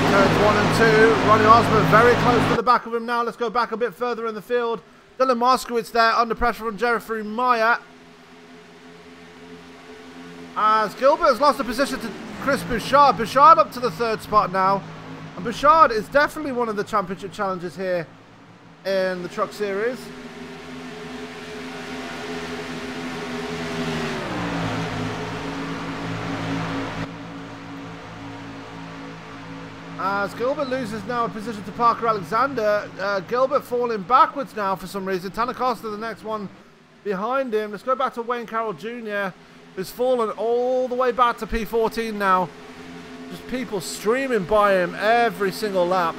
Turns 1 and 2. Ronnie Osborne very close to the back of him now. Let's go back a bit further in the field. Dylan Moskowitz there under pressure from Jeffrey Meyer. As Gilbert has lost the position to Chris Bouchard. Bouchard up to the 3rd spot now. And Bouchard is definitely one of the championship challengers here in the Truck Series. As Gilbert loses now a position to Parker Alexander. Gilbert falling backwards now for some reason. Tanner Costa the next one behind him. Let's go back to Wayne Carroll Jr. who's fallen all the way back to P14 now. Just people streaming by him every single lap.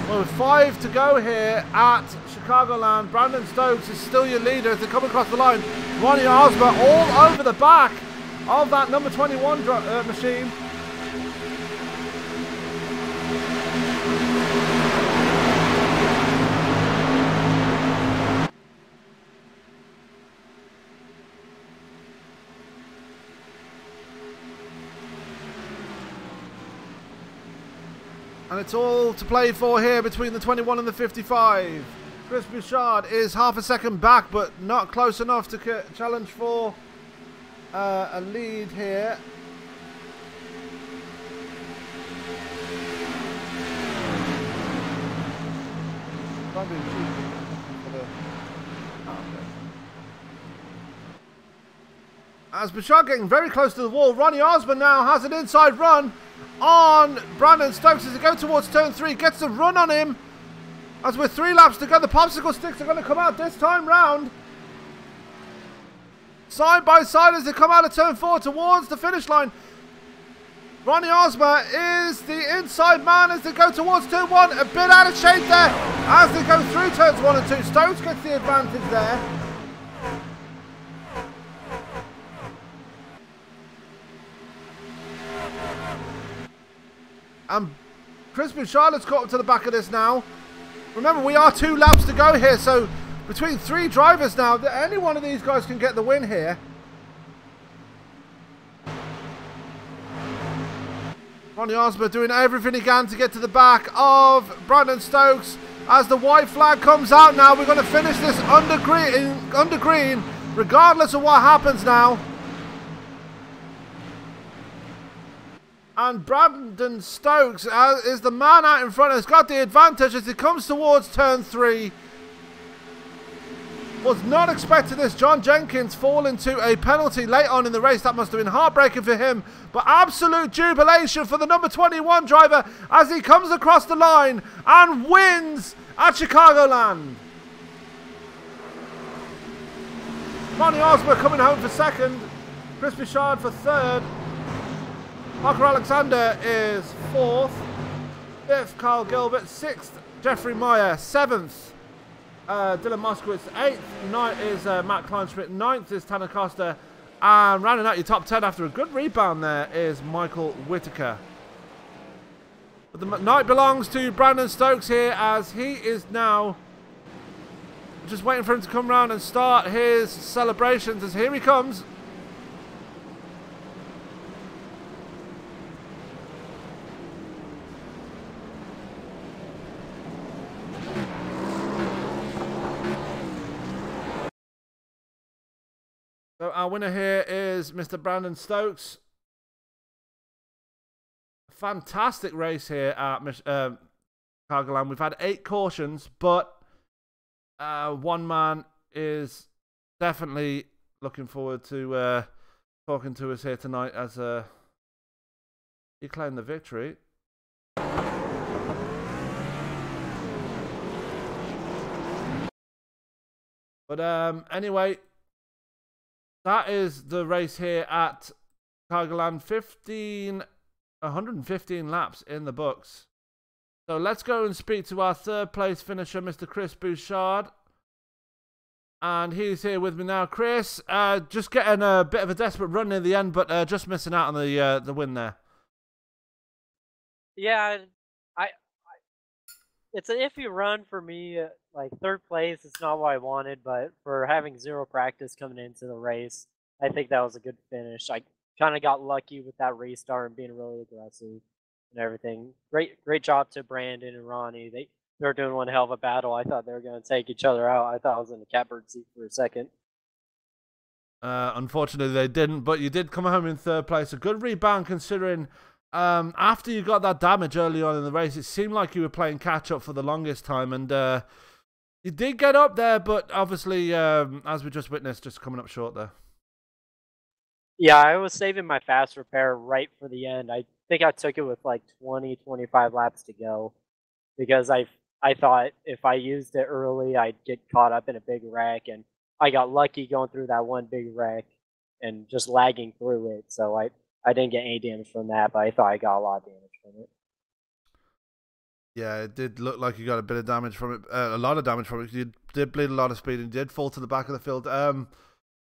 Well, with 5 to go here at Chicagoland, Brandon Stokes is still your leader as they come across the line. Ronnie Osmer all over the back of that number 21 machine. And it's all to play for here between the 21 and the 55. Chris Bouchard is half a second back, but not close enough to challenge for a lead here. As Bouchard getting very close to the wall, Ronnie Osborne now has an inside run on Brandon Stokes as they go towards turn 3, gets the run on him. As with 3 laps to go, the popsicle sticks are going to come out this time round. Side by side as they come out of turn 4 towards the finish line. Ronnie Osmer is the inside man as they go towards turn 1. A bit out of shape there as they go through turns 1 and 2. Stokes gets the advantage there. And Chris Bouchard has got up to the back of this now. Remember, we are 2 laps to go here, so between 3 drivers now, any one of these guys can get the win here. Ronnie Osmer doing everything he can to get to the back of Brandon Stokes. As the white flag comes out now, we're going to finish this under green, regardless of what happens now. And Brandon Stokes is the man out in front, has got the advantage as he comes towards turn 3. Was not expecting this. John Jenkins fall into a penalty late on in the race. That must have been heartbreaking for him. But absolute jubilation for the number 21 driver as he comes across the line and wins at Chicagoland. Ronnie Osmer coming home for 2nd. Chris Bouchard for 3rd. Parker Alexander is 4th, 5th Carl Gilbert, 6th Jeffrey Meyer, 7th Dylan Moskowitz, 8th 9th is Matt Kleinschmidt, 9th is Tanner Costa, and rounding out your top 10 after a good rebound there is Michael Whitaker. But the night belongs to Brandon Stokes here as he is now just waiting for him to come round and start his celebrations as here he comes. So our winner here is Mr. Brandon Stokes. Fantastic race here at Chicagoland. We've had 8 cautions, but one man is definitely looking forward to talking to us here tonight as he claimed the victory. But anyway, that is the race here at Chicagoland. 115 laps in the books. So let's go and speak to our third place finisher, Mr. Chris Bouchard. And he's here with me now. Chris, just getting a bit of a desperate run near the end, but just missing out on the win there. Yeah, it's an iffy run for me. Like, third place, it's not what I wanted, but for having 0 practice coming into the race, I think that was a good finish. I kind of got lucky with that race start and being really aggressive and everything. Great job to Brandon and Ronnie. They're doing one hell of a battle. I thought they were going to take each other out. I thought I was in the catbird seat for a second. Unfortunately, they didn't, but you did come home in third place. A good rebound considering after you got that damage early on in the race, it seemed like you were playing catch-up for the longest time, and you did get up there, but obviously, as we just witnessed, just coming up short there. Yeah, I was saving my fast repair right for the end. I think I took it with like 25 laps to go because I thought if I used it early, I'd get caught up in a big wreck, and I got lucky going through that one big wreck and just lagging through it. So I didn't get any damage from that, but I thought I got a lot of damage from it. Yeah, it did look like you got a bit of damage from it, a lot of damage from it. You did bleed a lot of speed and did fall to the back of the field.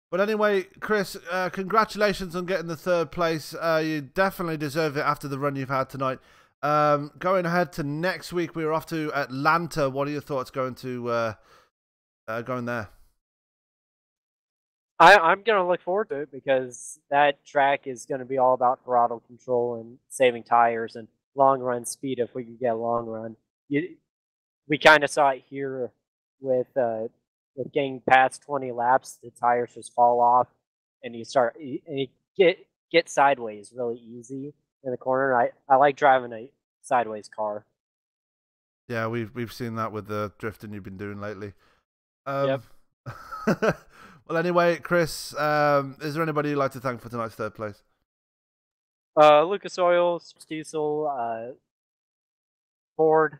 But anyway, Chris, congratulations on getting the third place. You definitely deserve it after the run you've had tonight. Going ahead to next week, we're off to Atlanta. What are your thoughts going there? I'm going to look forward to it because that track is going to be all about throttle control and saving tires and long run speed if we can get a long run. We kind of saw it here with getting past 20 laps, the tires just fall off and you get sideways really easy in the corner. I like driving a sideways car. Yeah, we've seen that with the drifting you've been doing lately. Yep. Well, anyway, Chris, is there anybody you'd like to thank for tonight's third place? Lucas Oil, Diesel, Ford.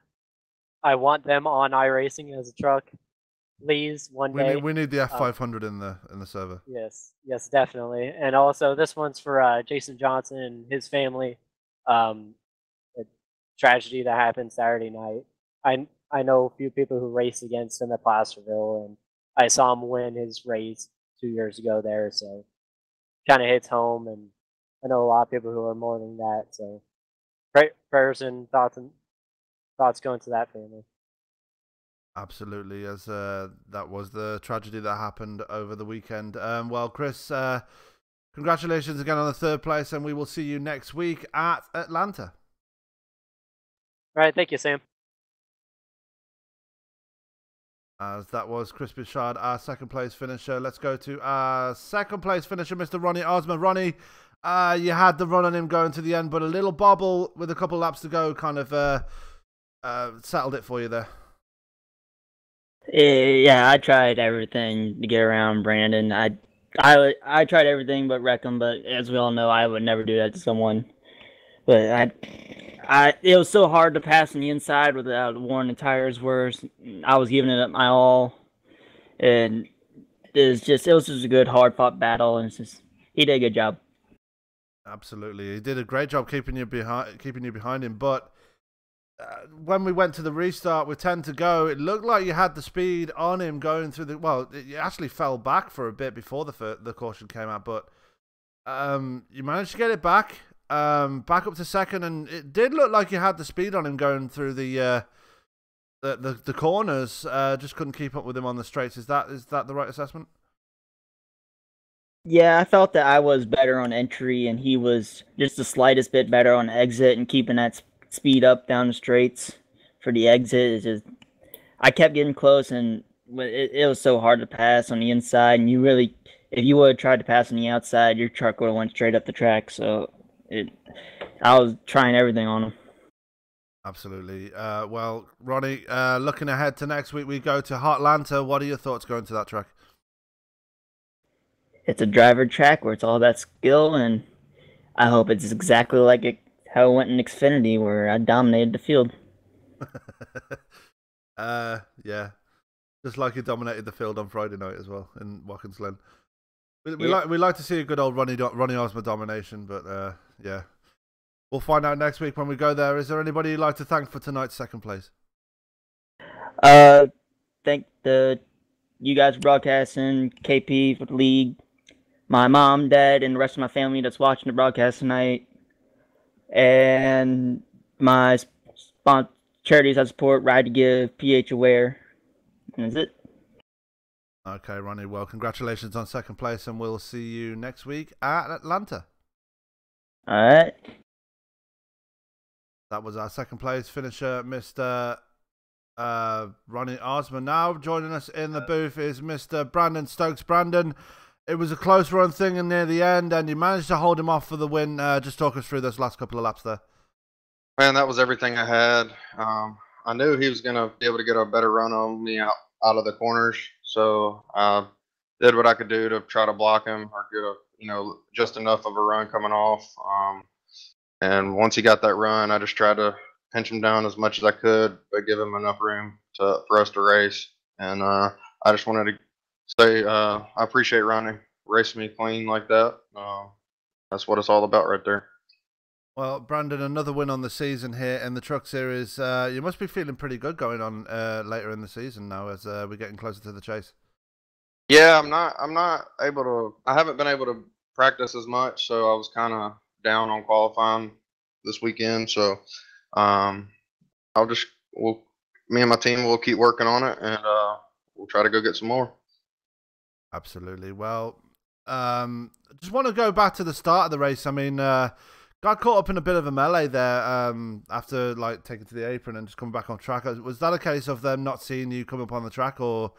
I want them on iRacing as a truck. Lee's one day. We need the F500 in the server. Yes, definitely. And also, this one's for Jason Johnson and his family. A tragedy that happened Saturday night. I know a few people who raced against him at Placerville, and I saw him win his race 2 years ago there, so kind of hits home. And I know a lot of people who are mourning that. So, prayers and thoughts going to that family. Absolutely, as that was the tragedy that happened over the weekend. Well, Chris, congratulations again on the third place, and we will see you next week at Atlanta. All right, thank you, Sam. As that was Chris Bouchard, our second place finisher. Let's go to our second place finisher, Mr. Ronnie Osmer. Ronnie, you had the run on him going to the end, but a little bobble with a couple laps to go kind of settled it for you there. Yeah, I tried everything to get around Brandon. I tried everything but wreck him, but as we all know, I would never do that to someone. But it was so hard to pass on the inside without warning the tires were. I was giving it up my all, and it was just a good hard fought battle, and he did a good job. Absolutely, he did a great job keeping you behind him. But when we went to the restart with 10 to go, it looked like you had the speed on him going through the. Well, you actually fell back for a bit before the caution came out, but you managed to get it back up to second, and it did look like you had the speed on him going through the corners. Just couldn't keep up with him on the straights. Is that the right assessment? Yeah, I felt that I was better on entry, and he was just the slightest bit better on exit and keeping that speed up down the straights for the exit. I kept getting close, and it was so hard to pass on the inside, and you if you would have tried to pass on the outside, your truck would have went straight up the track. So I was trying everything on him. Absolutely. Well, Ronnie, looking ahead to next week, we go to Hotlanta. What are your thoughts going to that track? It's a driver track where it's all about skill, and I hope it's exactly like how it went in Xfinity, where I dominated the field. Yeah, just like you dominated the field on Friday night as well in Watkins Glen. We like to see a good old Ronnie Osmer domination, but yeah, we'll find out next week when we go there. Is there anybody you'd like to thank for tonight's second place? Thank you guys for broadcasting, KP for the league, my mom, dad, and the rest of my family that's watching the broadcast tonight, and my charities I support, Ride to Give, PH Aware, and that's it. Okay, Ronnie, well, congratulations on second place, and we'll see you next week at Atlanta. All right. That was our second place finisher, Mr. Ronnie Osman. Now joining us in the booth is Mr. Brandon Stokes. Brandon, it was a close run thing in near the end, and you managed to hold him off for the win. Just talk us through those last couple of laps there. Man, that was everything I had. I knew he was going to be able to get a better run on me out of the corners, so I did what I could do to try to block him or get just enough of a run coming off. And once he got that run, I just tried to pinch him down as much as I could, but give him enough room for us to race. And I just wanted to say I appreciate Ronnie racing me clean like that. That's what it's all about right there. Well, Brandon, another win on the season here in the Truck Series. You must be feeling pretty good going on later in the season now as we're getting closer to the chase. Yeah, I'm not able to. I haven't been able to practice as much, so I was kind of down on qualifying this weekend. So me and my team will keep working on it, and we'll try to go get some more. Absolutely. Well, just want to go back to the start of the race. I mean, got caught up in a bit of a melee there after like taking to the apron and just coming back on track. Was that a case of them not seeing you come up on the track, or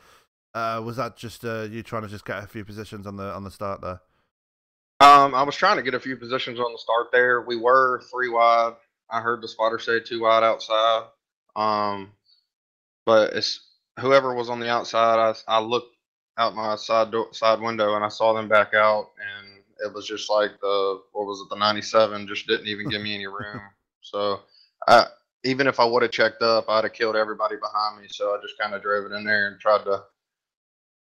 was that just you trying to just get a few positions on the start there? I was trying to get a few positions on the start there. We were 3 wide. I heard the spotter say 2 wide outside. But it's whoever was on the outside. I looked out my side window and I saw them back out, and it was just like the 97 just didn't even give me any room. So even if I would have checked up, I'd have killed everybody behind me. So I just kind of drove it in there and tried to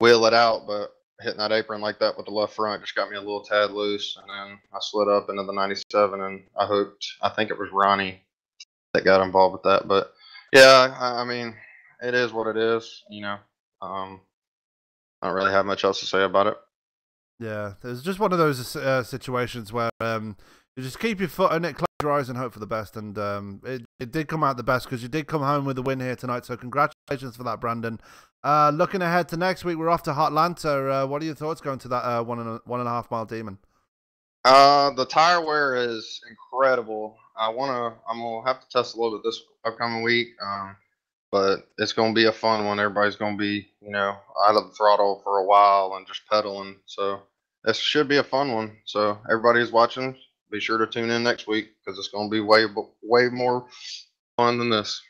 wheel it out, but hitting that apron like that with the left front just got me a little tad loose, and then I slid up into the 97, and I think it was Ronnie that got involved with that. But yeah, I mean, it is what it is, I don't really have much else to say about it. Yeah, there's just one of those situations where you just keep your foot in it, close your eyes, and hope for the best. And it did come out the best because you did come home with a win here tonight. So congratulations for that, Brandon. Looking ahead to next week, we're off to Hotlanta. What are your thoughts going to that 1.5 mile demon? The tire wear is incredible. I'm gonna have to test a little bit this upcoming week. But it's gonna be a fun one. Everybody's gonna be, out of the throttle for a while and just pedaling. So this should be a fun one. So everybody who's watching, be sure to tune in next week because it's gonna be way more fun than this.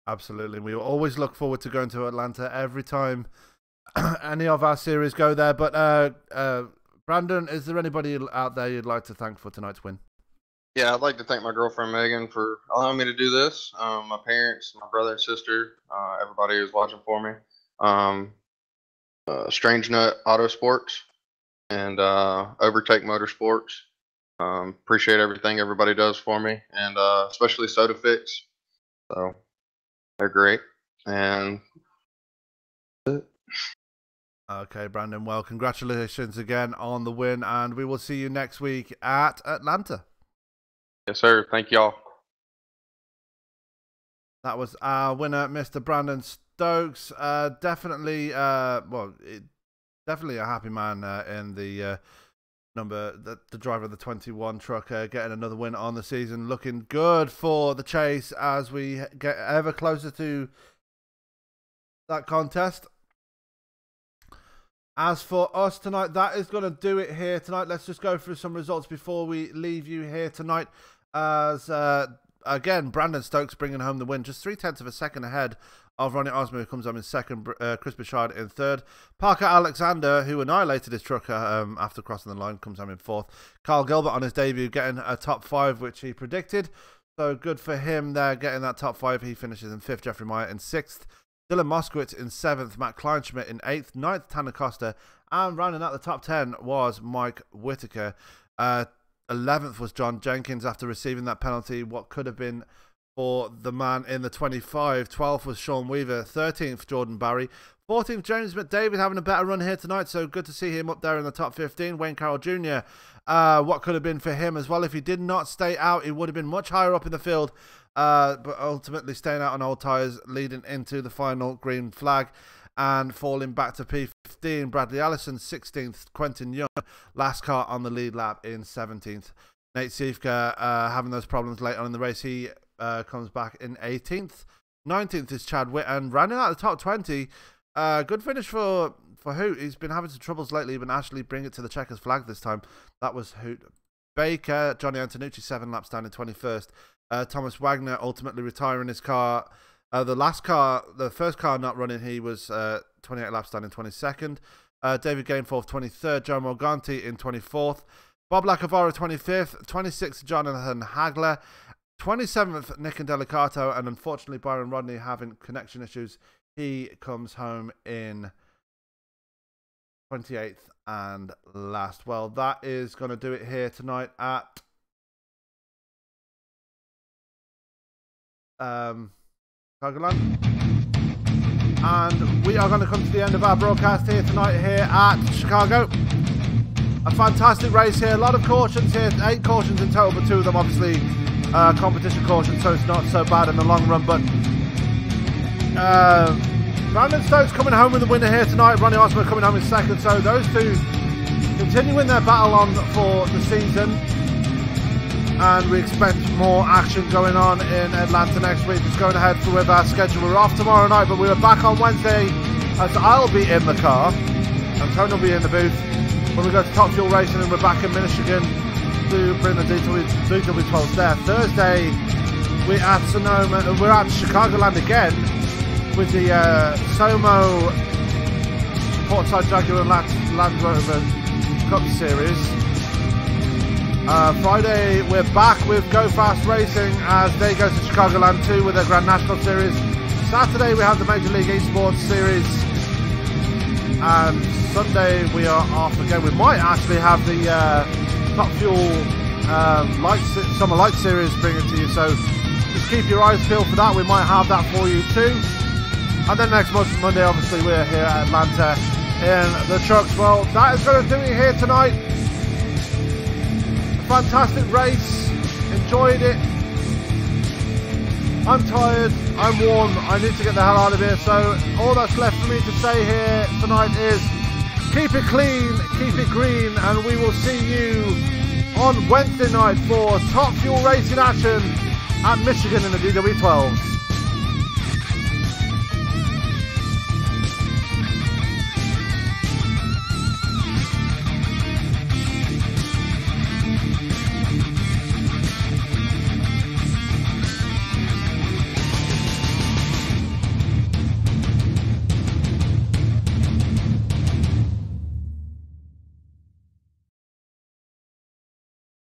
Absolutely. We always look forward to going to Atlanta every time any of our series go there. But Brandon, is there anybody out there you'd like to thank for tonight's win? Yeah, I'd like to thank my girlfriend Megan for allowing me to do this. My parents, my brother and sister, everybody who's watching for me. Strange Nut Auto Sports and Overtake Motorsports. Appreciate everything everybody does for me, and especially Soda Fix. So they're great. And okay, Brandon. Well, congratulations again on the win, and we will see you next week at Atlanta. Yes, sir. Thank y'all. That was our winner, Mr. Brandon Stokes. Definitely a happy man in the the driver of the 21 truck, getting another win on the season. Looking good for the chase as we get ever closer to that contest. As for us tonight, that is going to do it here tonight. Let's just go through some results before we leave you here tonight. As again, Brandon Stokes bringing home the win, just 0.3 of a second ahead of Ronnie Osmo, who comes home in second, Chris Bouchard in third. Parker Alexander, who annihilated his truck after crossing the line, comes home in fourth. Carl Gilbert on his debut getting a top 5, which he predicted. So good for him there, getting that top 5. He finishes in 5th, Jeffrey Meyer in 6th. Dylan Moskowitz in 7th, Matt Kleinschmidt in 8th, 9th Tanner Costa, and rounding out the top 10 was Mike Whitaker. 11th was John Jenkins after receiving that penalty, what could have been for the man in the 25. 12th was Sean Weaver, 13th Jordan Barry, 14th James McDavid having a better run here tonight, so good to see him up there in the top 15. Wayne Carroll Jr., what could have been for him as well. If he did not stay out, he would have been much higher up in the field. But ultimately staying out on old tyres, leading into the final green flag and falling back to P15. Bradley Allison 16th, Quentin Young last car on the lead lap in 17th. Nate Siefka having those problems late on in the race, he comes back in 18th. 19th is Chad Witt, and rounding out the top 20, good finish for Hoot. He's been having some troubles lately, but actually bring it to the checkers flag this time. That was Hoot Baker. Johnny Antonucci 7 laps down in 21st. Thomas Wagner ultimately retiring his car. The first car not running, he was 28 laps down in 22nd. David Gainforth 23rd. Joe Morganti in 24th. Bob Lacavara 25th. 26th Jonathan Hagler. 27th Nick Indelicato. And unfortunately Byron Rodney having connection issues. He comes home in 28th and last. Well, that is going to do it here tonight at Chicagoland, and we are going to come to the end of our broadcast here tonight here at Chicago. A fantastic race here, a lot of cautions here, 8 cautions in total, but 2 of them obviously competition cautions, so it's not so bad in the long run. But Brandon Stokes coming home with the winner here tonight, Ronnie Osmo coming home in second, so those two continuing their battle on for the season. And we expect more action going on in Atlanta next week. Just going ahead with our schedule. We're off tomorrow night, but we are back on Wednesday as I'll be in the car and Tony will be in the booth when we go to Top Fuel Racing, and we're back in Michigan to bring the DW12s there. Thursday we're at Sonoma. We're at Chicagoland again with the Somo Portside Jaguar Land Rover Cup Series. Friday, we're back with Go Fast Racing as they go to Chicagoland 2 with their Grand National Series. Saturday, we have the Major League Esports Series. And Sunday, we are off again. We might actually have the Top Fuel Summer Light Series bring it to you. So just keep your eyes peeled for that. We might have that for you too. And then next Monday, obviously, we're here at Atlanta in the trucks. Well, that is going to do it here tonight. Fantastic race, enjoyed it. I'm tired, I'm warm, I need to get the hell out of here, so all that's left for me to say here tonight is keep it clean, keep it green, and we will see you on Wednesday night for Top Fuel Racing action at Michigan in the DW12s.